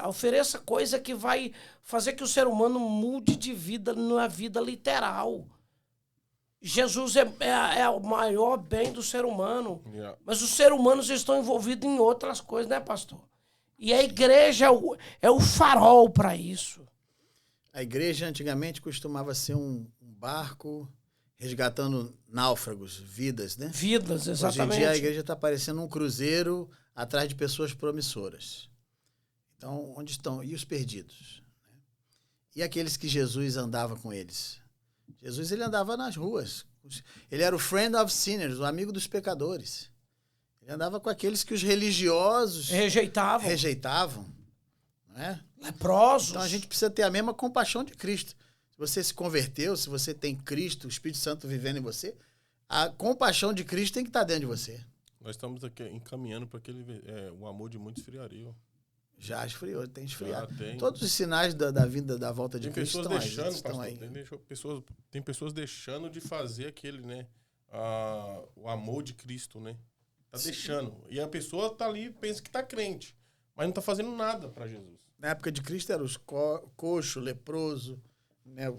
Speaker 1: Ofereça coisa que vai fazer que o ser humano mude de vida na vida literal. Jesus é o maior bem do ser humano, mas os seres humanos estão envolvidos em outras coisas, né, pastor? E a igreja é o farol para isso.
Speaker 3: A igreja antigamente costumava ser um barco resgatando náufragos, vidas, né?
Speaker 1: Vidas, exatamente.
Speaker 3: Hoje em dia a igreja está parecendo um cruzeiro atrás de pessoas promissoras. Então, onde estão? E os perdidos? E aqueles que Jesus andava com eles? Jesus, ele andava nas ruas. Ele era o friend of sinners, o amigo dos pecadores. Ele andava com aqueles que os religiosos rejeitavam. Não é?
Speaker 1: Leprosos.
Speaker 3: Então a gente precisa ter a mesma compaixão de Cristo. Se você se converteu, se você tem Cristo, o Espírito Santo vivendo em você, a compaixão de Cristo tem que estar dentro de você.
Speaker 2: Nós estamos aqui encaminhando para o amor de muitos esfriaria.
Speaker 3: Já esfriou, tem esfriado.
Speaker 2: Tem.
Speaker 3: Todos os sinais da vinda, da volta de Cristo
Speaker 2: estão
Speaker 3: aí.
Speaker 2: Tem pessoas deixando de fazer aquele, né? O amor de Cristo, né? Tá deixando. E a pessoa tá ali, pensa que tá crente, mas não tá fazendo nada para Jesus.
Speaker 3: Na época de Cristo eram os coxo, leproso, né?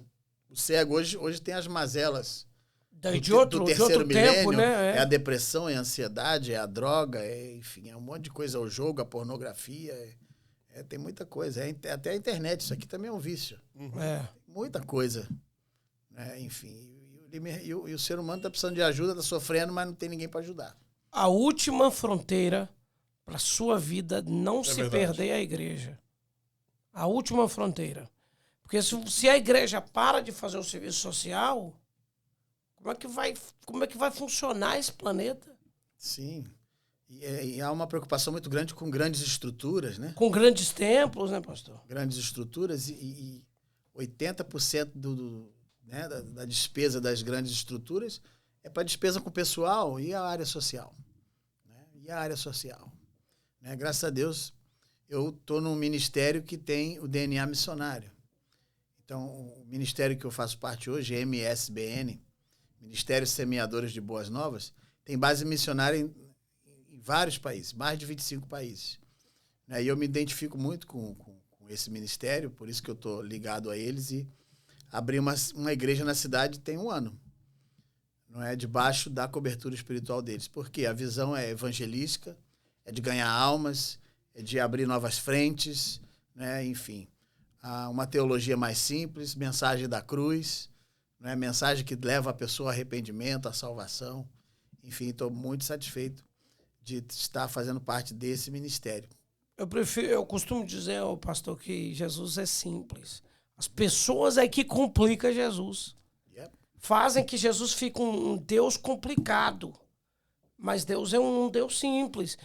Speaker 3: O cego. Hoje tem as mazelas do terceiro milênio.
Speaker 1: Tempo, né?
Speaker 3: É a depressão, é a ansiedade, é a droga, enfim, é um monte de coisa. O jogo, a pornografia, tem muita coisa. Até a internet, isso aqui também é um vício. Muita coisa. Enfim, e o ser humano está precisando de ajuda, está sofrendo, mas não tem ninguém para ajudar.
Speaker 1: A última fronteira para sua vida não se perder é a igreja. A última fronteira. Porque se a igreja para de fazer o serviço social, como é que vai funcionar esse planeta?
Speaker 3: Sim. E há uma preocupação muito grande com grandes estruturas, né?
Speaker 1: Com grandes templos, né, pastor?
Speaker 3: Grandes estruturas e 80% da despesa das grandes estruturas é para despesa com o pessoal e a área social. Né? Graças a Deus, eu estou num ministério que tem o DNA missionário. Então, o ministério que eu faço parte hoje, MSBN, Ministério Semeadores de Boas Novas, tem base missionária em vários países, mais de 25 países. E eu me identifico muito com esse ministério, por isso que eu estou ligado a eles, e abri uma igreja na cidade tem 1 ano, não é, debaixo da cobertura espiritual deles. Porque a visão é evangelística, é de ganhar almas, é de abrir novas frentes, né? Enfim, uma teologia mais simples, mensagem da cruz, né? Mensagem que leva a pessoa ao arrependimento, à salvação. Enfim, estou muito satisfeito de estar fazendo parte desse ministério.
Speaker 1: Eu costumo dizer ao pastor que Jesus é simples. As pessoas é que complicam Jesus. Fazem que Jesus fique um Deus complicado. Mas Deus é um Deus simples,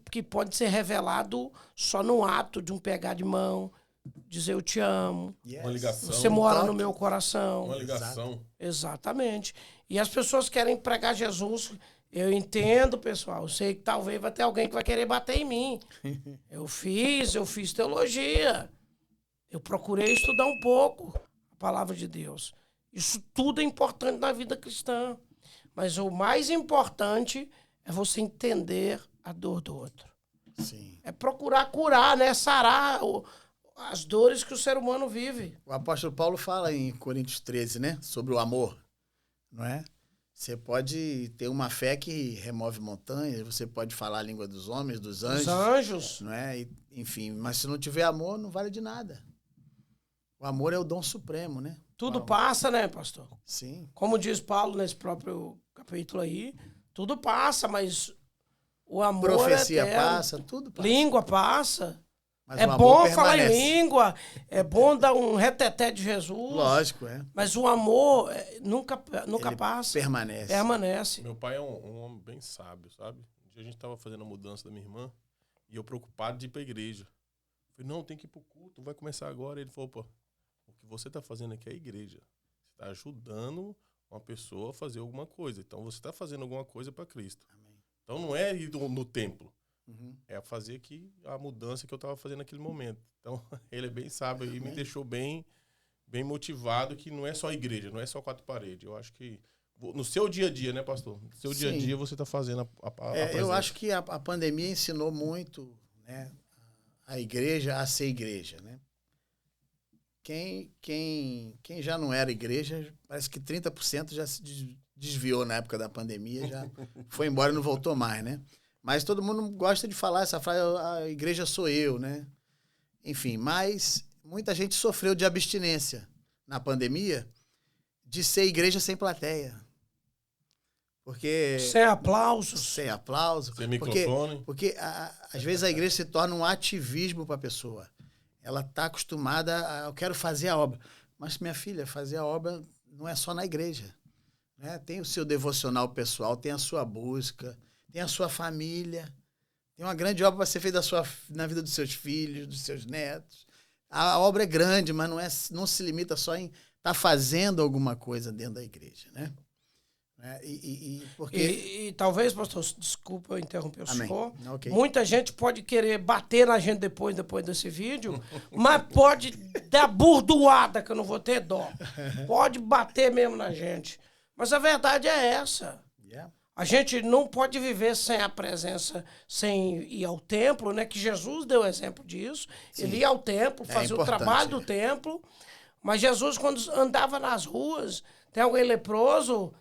Speaker 1: que pode ser revelado só no ato de um pegar de mão, dizer eu te amo.
Speaker 2: Uma ligação.
Speaker 1: Você mora no meu coração.
Speaker 2: Uma ligação.
Speaker 1: Exatamente. E as pessoas querem pregar Jesus. Eu entendo, pessoal. Eu sei que talvez vai ter alguém que vai querer bater em mim. Eu fiz teologia. Eu procurei estudar um pouco a palavra de Deus. Isso tudo é importante na vida cristã. Mas o mais importante é você entender a dor do outro.
Speaker 3: Sim.
Speaker 1: É procurar curar, né? Sarar as dores que o ser humano vive.
Speaker 3: O apóstolo Paulo fala em Coríntios 13, né? Sobre o amor, não é? Você pode ter uma fé que remove montanhas, você pode falar a língua dos homens, dos anjos.
Speaker 1: Os anjos.
Speaker 3: Não é? Enfim, mas se não tiver amor, não vale de nada. O amor é o dom supremo, né?
Speaker 1: Tudo passa, né, pastor?
Speaker 3: Sim.
Speaker 1: Como diz Paulo nesse próprio capítulo aí, tudo passa, mas o amor
Speaker 3: profecia
Speaker 1: é eterno.
Speaker 3: passa, tudo passa.
Speaker 1: Língua passa.
Speaker 3: Mas
Speaker 1: É
Speaker 3: o amor
Speaker 1: bom falar em
Speaker 3: permanece.
Speaker 1: língua, é bom dar um reteté de Jesus.
Speaker 3: Lógico, é.
Speaker 1: Mas o amor nunca
Speaker 3: Ele
Speaker 1: passa.
Speaker 3: permanece.
Speaker 1: Permanece.
Speaker 2: Meu pai é um homem bem sábio, sabe? Um dia a gente tava fazendo a mudança da minha irmã e eu preocupado de ir pra igreja. Falei, não, tem que ir pro culto, vai começar agora. Ele falou, pô, o que você tá fazendo aqui é a igreja. Você tá ajudando uma pessoa a fazer alguma coisa. Então você tá fazendo alguma coisa para Cristo.
Speaker 3: Amém.
Speaker 2: Então não é ir no templo.
Speaker 3: Uhum.
Speaker 2: É fazer aqui a mudança que eu tava fazendo naquele momento. Então ele é bem sábio e me
Speaker 3: Amém.
Speaker 2: deixou bem motivado que não é só igreja, não é só quatro paredes. Eu acho que no seu dia a dia, né, pastor? No seu dia a
Speaker 3: Sim.
Speaker 2: dia você tá fazendo a
Speaker 3: Eu
Speaker 2: presença.
Speaker 3: acho que a pandemia ensinou muito, né, a igreja a ser igreja, né? Quem já não era igreja, parece que 30% já se desviou na época da pandemia, já foi embora e não voltou mais, né? Mas todo mundo gosta de falar essa frase, a igreja sou eu, né? Enfim, mas muita gente sofreu de abstinência na pandemia de ser igreja sem plateia. Porque...
Speaker 1: Sem aplausos.
Speaker 3: Sem aplauso.
Speaker 2: Sem microfone.
Speaker 3: Porque às vezes a igreja se torna um ativismo para a pessoa. Ela está acostumada a, eu quero fazer a obra. Mas, minha filha, fazer a obra não é só na igreja, né? Tem o seu devocional pessoal, tem a sua busca, tem a sua família. Tem uma grande obra para ser feita na vida dos seus filhos, dos seus netos. A obra é grande, mas não se limita só em estar fazendo alguma coisa dentro da igreja, né? Porque...
Speaker 1: E talvez, pastor, desculpa eu interromper o
Speaker 3: Amém.
Speaker 1: senhor.
Speaker 3: Okay.
Speaker 1: Muita gente pode querer bater na gente depois desse vídeo, mas pode dar burdoada, que eu não vou ter dó. Pode bater mesmo na gente. Mas a verdade é essa.
Speaker 3: Yeah.
Speaker 1: A gente não pode viver sem a presença, sem ir ao templo, né? Que Jesus deu exemplo disso.
Speaker 3: Sim.
Speaker 1: Ele ia ao templo, fazia o trabalho do
Speaker 3: é.
Speaker 1: templo. Mas Jesus, quando andava nas ruas, tem alguém leproso...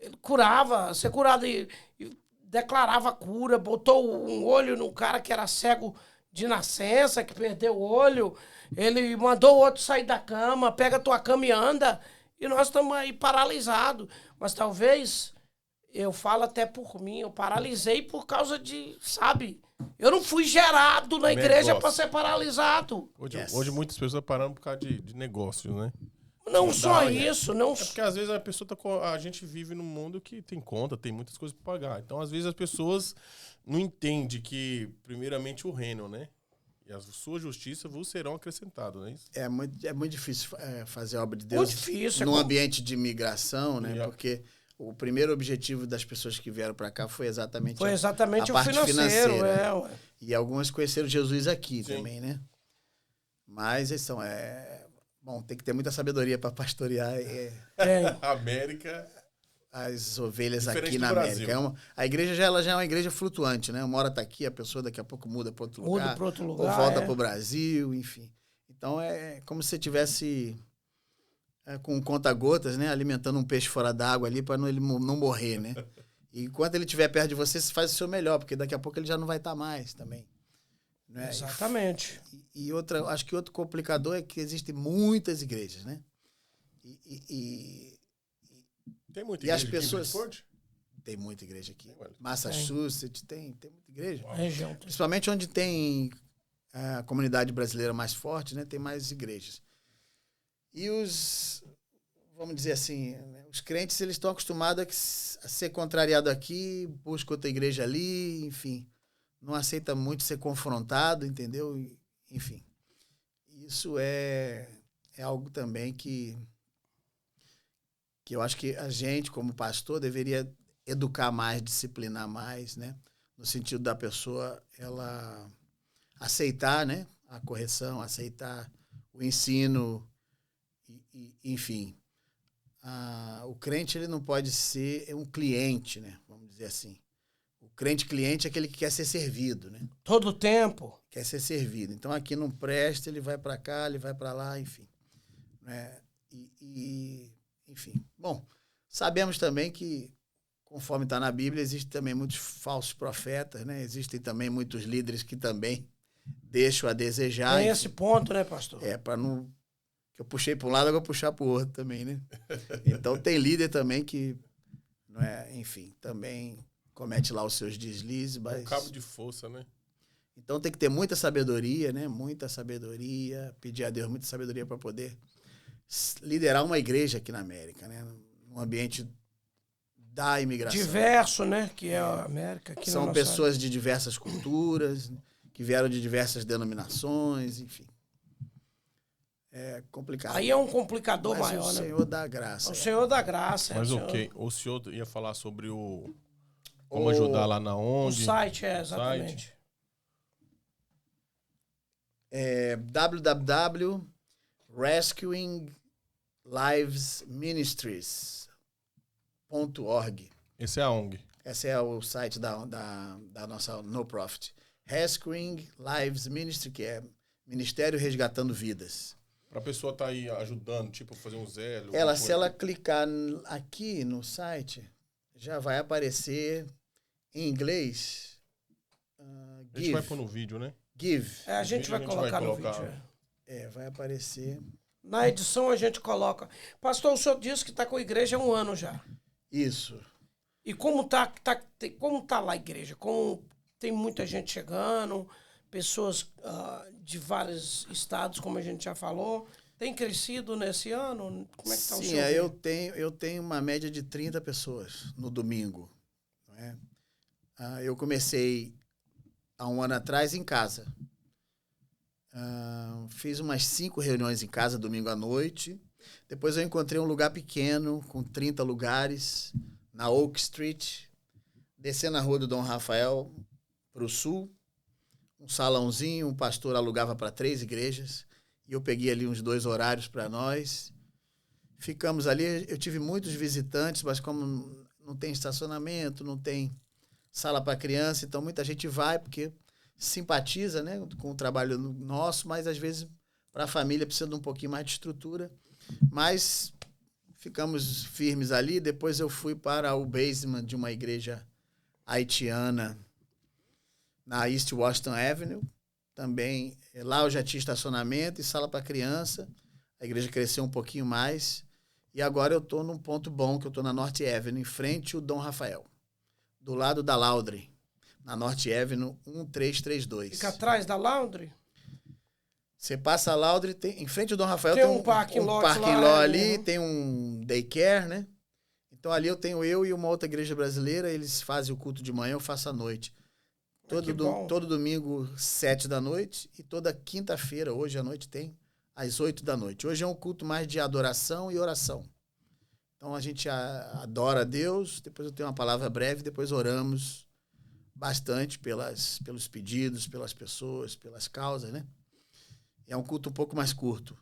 Speaker 1: Ele curava, ser curado e declarava cura, botou um olho no cara que era cego de nascença, que perdeu o olho. Ele mandou o outro sair da cama, pega a tua cama e anda. E nós estamos aí paralisados. Mas talvez, eu falo até por mim, eu paralisei por causa de, sabe... Eu não fui gerado na igreja para ser paralisado.
Speaker 2: Hoje muitas pessoas estão parando por causa de negócios, né?
Speaker 1: Não só isso, não...
Speaker 2: É porque às vezes a gente vive num mundo que tem conta, tem muitas coisas para pagar. Então, às vezes, as pessoas não entendem que, primeiramente, o reino, né? E a sua justiça vos serão acrescentados, né?
Speaker 3: É muito difícil fazer a obra de Deus
Speaker 1: Muito difícil,
Speaker 3: num ambiente de migração, né?
Speaker 2: Yeah.
Speaker 3: Porque o primeiro objetivo das pessoas que vieram para cá foi exatamente
Speaker 1: o
Speaker 3: parte
Speaker 1: financeiro.
Speaker 3: financeira. E algumas conheceram Jesus aqui
Speaker 2: Sim.
Speaker 3: também, né? Mas eles são... Bom, tem que ter muita sabedoria para pastorear
Speaker 2: América...
Speaker 3: as ovelhas
Speaker 2: Diferente
Speaker 3: aqui
Speaker 2: do
Speaker 3: na
Speaker 2: Brasil.
Speaker 3: América. A igreja já é uma igreja flutuante, né? Uma hora está aqui, a pessoa daqui a pouco muda para outro lugar. Ou volta para o Brasil, enfim. Então, é como se você tivesse com conta-gotas, né? Alimentando um peixe fora d'água ali para ele não morrer, né? E enquanto ele estiver perto de você, você faz o seu melhor, porque daqui a pouco ele já não vai estar mais também. Né?
Speaker 1: Exatamente.
Speaker 3: E acho que outro complicador é que existem muitas igrejas, né?
Speaker 2: Tem muita
Speaker 3: igreja
Speaker 2: as
Speaker 3: pessoas...
Speaker 2: aqui em
Speaker 3: Tem muita igreja aqui. Massachusetts tem muita igreja.
Speaker 1: Região.
Speaker 3: Principalmente onde tem a comunidade brasileira mais forte, né? Tem mais igrejas. E vamos dizer assim, né? Os crentes, eles estão acostumados a ser contrariado aqui, busca outra igreja ali, enfim. Não aceita muito ser confrontado, entendeu? Enfim. Isso é algo também que eu acho que a gente, como pastor, deveria educar mais, disciplinar mais, né? No sentido da pessoa, ela aceitar, né? A correção, aceitar o ensino, enfim. O crente, ele não pode ser um cliente, né? Vamos dizer assim. O crente cliente é aquele que quer ser servido, né?
Speaker 1: Todo tempo.
Speaker 3: Quer ser servido. Então, aqui não presta, ele vai para cá, ele vai para lá, enfim. Enfim. Bom, sabemos também que, conforme está na Bíblia, existem também muitos falsos profetas, né? Existem também muitos líderes que também deixam a desejar.
Speaker 1: Tem esse ponto, né, pastor?
Speaker 3: Para não... Que eu puxei para um lado, eu vou puxar para o outro também, né? Então, tem líder também que, não é, enfim, também comete lá os seus deslizes. Mas...
Speaker 2: Um cabo de força, né?
Speaker 3: Então tem que ter muita sabedoria, né? Muita sabedoria, pedir a Deus muita sabedoria para poder liderar uma igreja aqui na América, né? Um ambiente da imigração.
Speaker 1: Diverso, né? Que é a América. Aqui
Speaker 3: São
Speaker 1: na
Speaker 3: pessoas de diversas culturas, que vieram de diversas denominações, enfim. É complicado.
Speaker 1: Aí é um complicador
Speaker 3: Mas
Speaker 1: maior,
Speaker 3: o
Speaker 1: né?
Speaker 3: Senhor dá graça.
Speaker 1: O Senhor da graça.
Speaker 2: Mas
Speaker 1: Senhor...
Speaker 2: o senhor ia falar sobre como ajudar lá na
Speaker 1: O
Speaker 2: onde?
Speaker 1: site, exatamente.
Speaker 2: Site.
Speaker 3: www.rescuinglivesministries.org.
Speaker 2: Esse é a ONG.
Speaker 3: Esse é o site da nossa No Profit. Rescuing Lives Ministry, que é Ministério Resgatando Vidas.
Speaker 2: Pra pessoa estar aí ajudando, tipo, fazer um zero.
Speaker 3: Se ela clicar aqui no site, já vai aparecer em inglês.
Speaker 2: A gente vai pôr no vídeo, né?
Speaker 3: Give.
Speaker 1: A gente vai colocar no vídeo.
Speaker 3: Vai aparecer.
Speaker 1: Na edição a gente coloca. Pastor, o senhor disse que está com a igreja há 1 ano já.
Speaker 3: Isso.
Speaker 1: E como como tá lá a igreja? Tem muita gente chegando, pessoas de vários estados, como a gente já falou. Tem crescido nesse ano? Como é que está o senhor?
Speaker 3: Sim, eu tenho uma média de 30 pessoas no domingo. Não é? Eu comecei há 1 ano atrás em casa. Fiz umas 5 reuniões em casa domingo à noite. Depois eu encontrei um lugar pequeno, com 30 lugares, na Oak Street, descendo a rua do Dom Rafael para o sul. Um salãozinho, um pastor alugava para 3 igrejas. E eu peguei ali uns 2 horários para nós. Ficamos ali, eu tive muitos visitantes, mas como não tem estacionamento, não tem sala para criança, então muita gente vai porque simpatiza, né, com o trabalho nosso, mas às vezes para a família precisa de um pouquinho mais de estrutura. Mas ficamos firmes ali. Depois eu fui para o basement de uma igreja haitiana na East Washington Avenue. Também lá eu já tinha estacionamento e sala para criança. A igreja cresceu um pouquinho mais. E agora eu estou num ponto bom, que eu estou na North Avenue, em frente ao Dom Rafael, do lado da Laundry, na North Avenue 1332.
Speaker 1: Fica atrás da Laundry?
Speaker 3: Você passa a Laundry, em frente ao Dom Rafael
Speaker 1: tem
Speaker 3: um
Speaker 1: parking lot
Speaker 3: ali, tem um daycare, né? Então ali eu e uma outra igreja brasileira, eles fazem o culto de manhã, eu faço à noite. Todo domingo, 7 da noite, e toda quinta-feira, hoje à noite, tem às 8 da noite. Hoje é um culto mais de adoração e oração. Então a gente adora a Deus, depois eu tenho uma palavra breve, depois oramos bastante pelos pedidos, pelas pessoas, pelas causas, né? É um culto um pouco mais curto.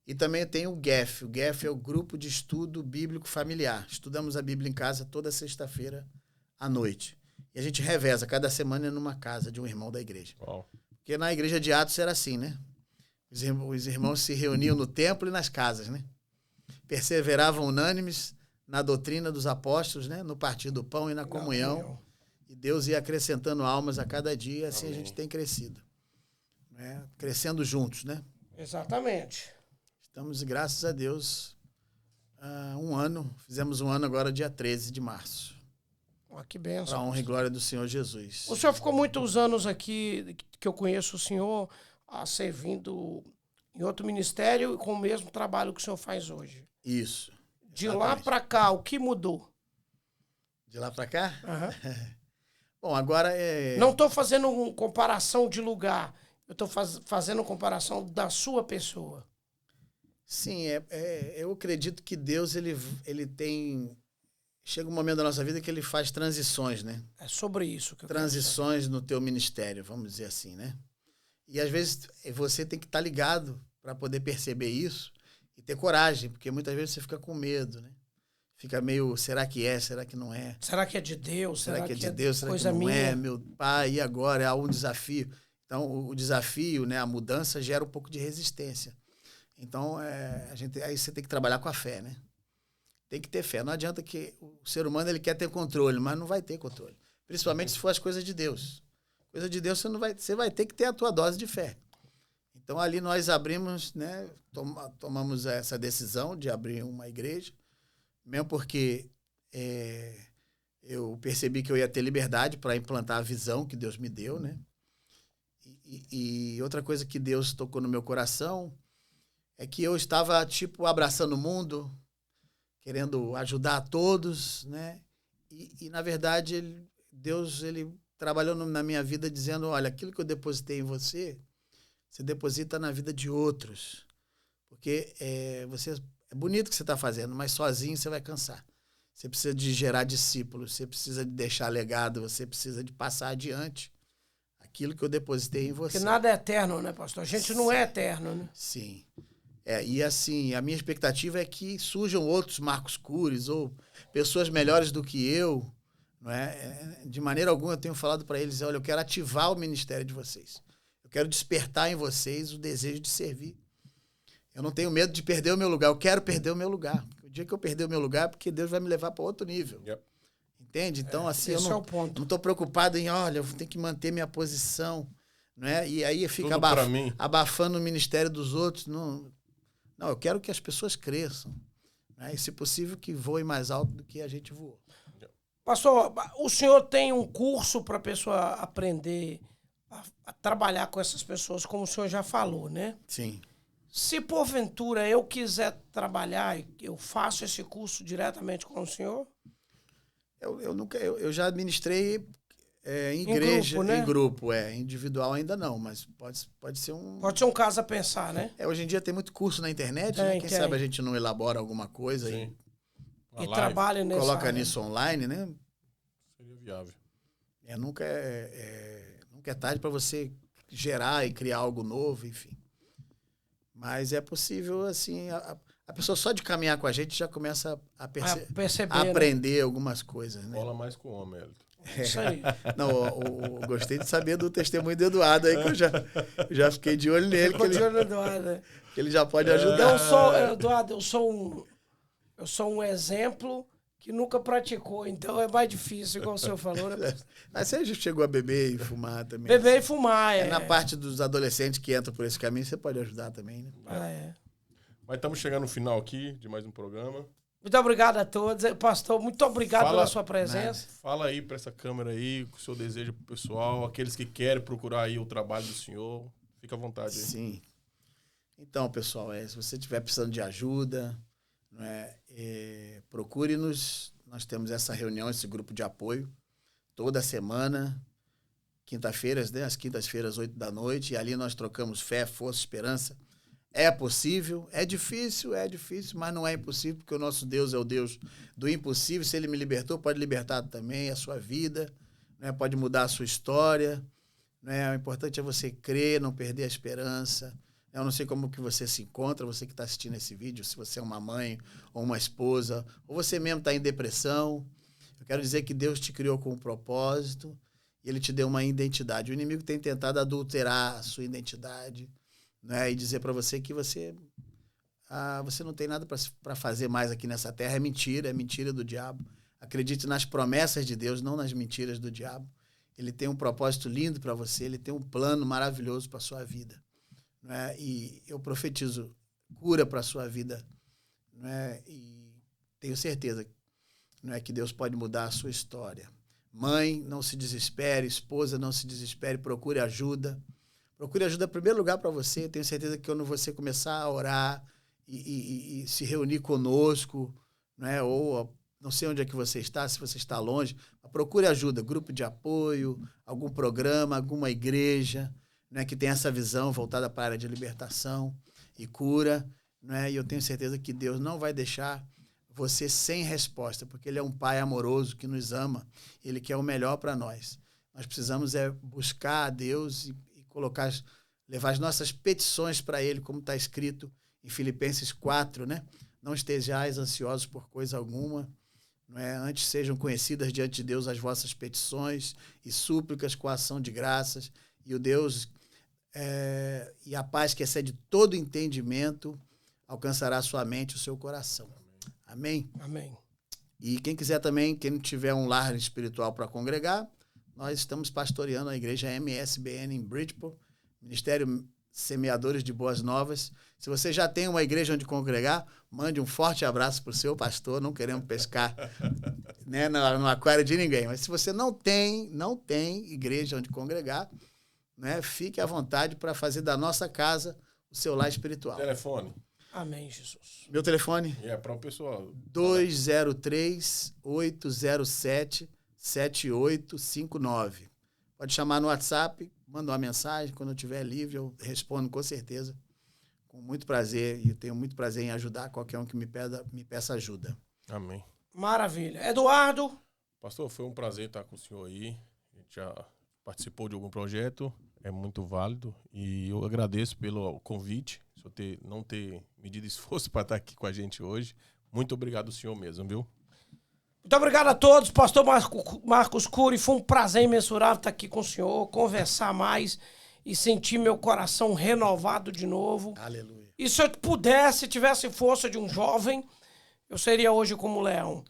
Speaker 3: E também tem o GEF. O GEF é o Grupo de Estudo Bíblico Familiar. Estudamos a Bíblia em casa toda sexta-feira à noite. E a gente reveza cada semana numa casa de um irmão da igreja.
Speaker 2: Uau.
Speaker 3: Porque na igreja de Atos era assim, né? Os irmãos se reuniam no templo e nas casas, né? Perseveravam unânimes na doutrina dos apóstolos, né? No partir do pão e na comunhão. E Deus ia acrescentando almas a cada dia, assim a gente tem crescido. Né? Crescendo juntos, né?
Speaker 1: Exatamente.
Speaker 3: Estamos, graças a Deus, há 1 ano. Fizemos 1 ano agora, dia 13 de março.
Speaker 1: Que bênção.
Speaker 3: Para a honra e glória do Senhor Jesus.
Speaker 1: O senhor ficou muitos anos aqui, que eu conheço o senhor, servindo em outro ministério com o mesmo trabalho que o senhor faz hoje.
Speaker 3: Isso.
Speaker 1: De lá para cá, o que mudou?
Speaker 3: De lá para cá?
Speaker 1: Uhum.
Speaker 3: Bom, agora
Speaker 1: Não estou fazendo uma comparação de lugar. Eu estou fazendo comparação da sua pessoa.
Speaker 3: Sim, eu acredito que Deus ele tem... Chega um momento da nossa vida que ele faz transições, né?
Speaker 1: É sobre isso que eu
Speaker 3: transições no teu ministério, vamos dizer assim, né? E às vezes você tem que estar ligado para poder perceber isso e ter coragem, porque muitas vezes você fica com medo, né? Fica meio, será que é, será que não é?
Speaker 1: Será que é de Deus?
Speaker 3: Será que é de Deus? Será que não
Speaker 1: minha?
Speaker 3: é? Meu pai, e agora? Há um desafio. Então, o desafio, né, a mudança gera um pouco de resistência. Então, aí você tem que trabalhar com a fé, né? Tem que ter fé. Não adianta que o ser humano ele quer ter controle, mas não vai ter controle. Principalmente se for as coisas de Deus. Coisa de Deus você vai ter que ter a tua dose de fé. Então ali nós abrimos, né, tomamos essa decisão de abrir uma igreja, mesmo porque eu percebi que eu ia ter liberdade para implantar a visão que Deus me deu, né? E outra coisa que Deus tocou no meu coração é que eu estava, tipo, abraçando o mundo, querendo ajudar a todos, né? E na verdade, Deus trabalhou na minha vida dizendo, olha, aquilo que eu depositei em você, você deposita na vida de outros. Porque é bonito o que você está fazendo, mas sozinho você vai cansar. Você precisa de gerar discípulos, você precisa de deixar legado, você precisa de passar adiante aquilo que eu depositei em você.
Speaker 1: Porque nada é eterno, né, pastor? A gente não é eterno, né?
Speaker 3: Sim. E assim, a minha expectativa é que surjam outros Marcos Cures ou pessoas melhores do que eu, não é? De maneira alguma eu tenho falado para eles, olha, eu quero ativar o ministério de vocês. Eu quero despertar em vocês o desejo de servir. Eu não tenho medo de perder o meu lugar, eu quero perder o meu lugar. O dia que eu perder o meu lugar é porque Deus vai me levar para outro nível.
Speaker 2: Yep.
Speaker 3: Entende? Então, assim, eu
Speaker 1: esse é o ponto.
Speaker 3: não estou preocupado em, olha, eu tenho que manter minha posição, não é? E aí fica abafando o ministério dos outros. Não, eu quero que as pessoas cresçam, né? E, se possível, que voem mais alto do que a gente voou.
Speaker 1: Pastor, o senhor tem um curso para a pessoa aprender a trabalhar com essas pessoas, como o senhor já falou, né?
Speaker 3: Sim.
Speaker 1: Se porventura eu quiser trabalhar, eu faço esse curso diretamente com o senhor?
Speaker 3: Eu já ministrei em igreja,
Speaker 1: grupo, né?
Speaker 3: em grupo, individual ainda não, mas pode ser um...
Speaker 1: Pode ser um caso a pensar, né?
Speaker 3: Hoje em dia tem muito curso na internet, né? Quem sabe a gente não elabora alguma coisa e
Speaker 1: trabalha nessa
Speaker 3: coloca
Speaker 1: área.
Speaker 3: nisso online, né?
Speaker 2: Seria viável.
Speaker 3: Nunca é tarde para você gerar e criar algo novo, enfim. Mas é possível, assim, a pessoa só de caminhar com a gente já começa a perceber, a aprender, né? Algumas coisas, né?
Speaker 2: Bola mais com o homem, Elton.
Speaker 1: Isso aí.
Speaker 3: Não, gostei de saber do testemunho do Eduardo aí, que eu já fiquei de olho nele.
Speaker 1: Ficou de olho no Eduardo, né?
Speaker 3: Que ele já pode ajudar.
Speaker 1: Eduardo, eu sou um exemplo que nunca praticou, então é mais difícil, igual o senhor falou, né?
Speaker 3: Mas você já chegou a beber e fumar também.
Speaker 1: Beber e fumar,
Speaker 3: Na parte dos adolescentes que entram por esse caminho, você pode ajudar também, né?
Speaker 2: Mas estamos chegando no final aqui de mais um programa.
Speaker 1: Muito obrigado a todos. Pastor, muito obrigado pela sua presença.
Speaker 2: Fala aí para essa câmera aí, o seu desejo pro pessoal, aqueles que querem procurar aí o trabalho do senhor. Fica à vontade aí.
Speaker 3: Sim. Então, pessoal, se você estiver precisando de ajuda, não é, procure-nos. Nós temos essa reunião, esse grupo de apoio, toda semana, quinta-feiras, né? Às quintas-feiras, 8 da noite, e ali nós trocamos fé, força, esperança. É possível, é difícil, mas não é impossível, porque o nosso Deus é o Deus do impossível. Se Ele me libertou, pode libertar também a sua vida, né? Pode mudar a sua história. Né? O importante é você crer, não perder a esperança. Eu não sei como que você se encontra, você que está assistindo esse vídeo, se você é uma mãe ou uma esposa, ou você mesmo está em depressão. Eu quero dizer que Deus te criou com um propósito e Ele te deu uma identidade. O inimigo tem tentado adulterar a sua identidade, né? E dizer para você que você não tem nada para fazer mais aqui nessa terra. É mentira do diabo. Acredite nas promessas de Deus, não nas mentiras do diabo. Ele tem um propósito lindo para você, ele tem um plano maravilhoso para a sua vida. Não é? E eu profetizo cura para a sua vida. Não é? E tenho certeza, não é, que Deus pode mudar a sua história. Mãe, não se desespere. Esposa, não se desespere. Procure ajuda. Procure ajuda em primeiro lugar para você. Tenho certeza que quando você começar a orar e se reunir conosco, não é? Ou não sei onde é que você está, se você está longe, procure ajuda, grupo de apoio, algum programa, alguma igreja, né, que tem essa visão voltada para a área de libertação e cura, né? E eu tenho certeza que Deus não vai deixar você sem resposta, porque Ele é um Pai amoroso que nos ama, Ele quer o melhor para nós. Nós precisamos buscar a Deus e levar as nossas petições para Ele, como está escrito em Filipenses 4, né? Não estejais ansiosos por coisa alguma, não é? Antes sejam conhecidas diante de Deus as vossas petições e súplicas com ação de graças, e o Deus e a paz que excede todo entendimento alcançará a sua mente e o seu coração. Amém?
Speaker 1: Amém.
Speaker 3: E quem quiser também, quem não tiver um lar espiritual para congregar, nós estamos pastoreando a igreja MSBN em Bridgeport, Ministério Semeadores de Boas Novas. Se você já tem uma igreja onde congregar, mande um forte abraço para o seu pastor. Não queremos pescar né, no aquário de ninguém. Mas se você não tem igreja onde congregar, né? Fique à vontade para fazer da nossa casa o seu lar espiritual.
Speaker 2: Telefone.
Speaker 1: Amém, Jesus.
Speaker 3: Meu telefone?
Speaker 2: Para o pessoal.
Speaker 3: 203-807-7859. Pode chamar no WhatsApp, manda uma mensagem. Quando eu estiver livre, eu respondo com certeza. Com muito prazer. E eu tenho muito prazer em ajudar qualquer um que me peça ajuda.
Speaker 2: Amém.
Speaker 1: Maravilha. Eduardo.
Speaker 2: Pastor, foi um prazer estar com o senhor aí. A gente já participou de algum projeto, é muito válido. E eu agradeço pelo convite, o senhor não ter medido esforço para estar aqui com a gente hoje. Muito obrigado, senhor mesmo, viu?
Speaker 1: Muito obrigado a todos. Pastor Marcos Cury, foi um prazer imensurável estar aqui com o senhor, conversar mais e sentir meu coração renovado de novo.
Speaker 3: Aleluia.
Speaker 1: E se eu pudesse, tivesse força de um jovem, eu seria hoje como leão.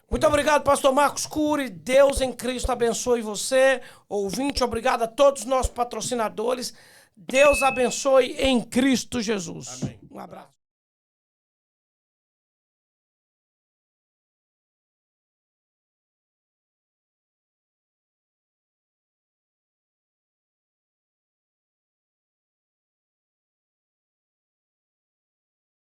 Speaker 1: Muito obrigado, pastor Marcos Cury. Deus em Cristo abençoe você, ouvinte. Obrigado a todos os nossos patrocinadores. Deus abençoe em Cristo Jesus.
Speaker 2: Amém.
Speaker 1: Um abraço.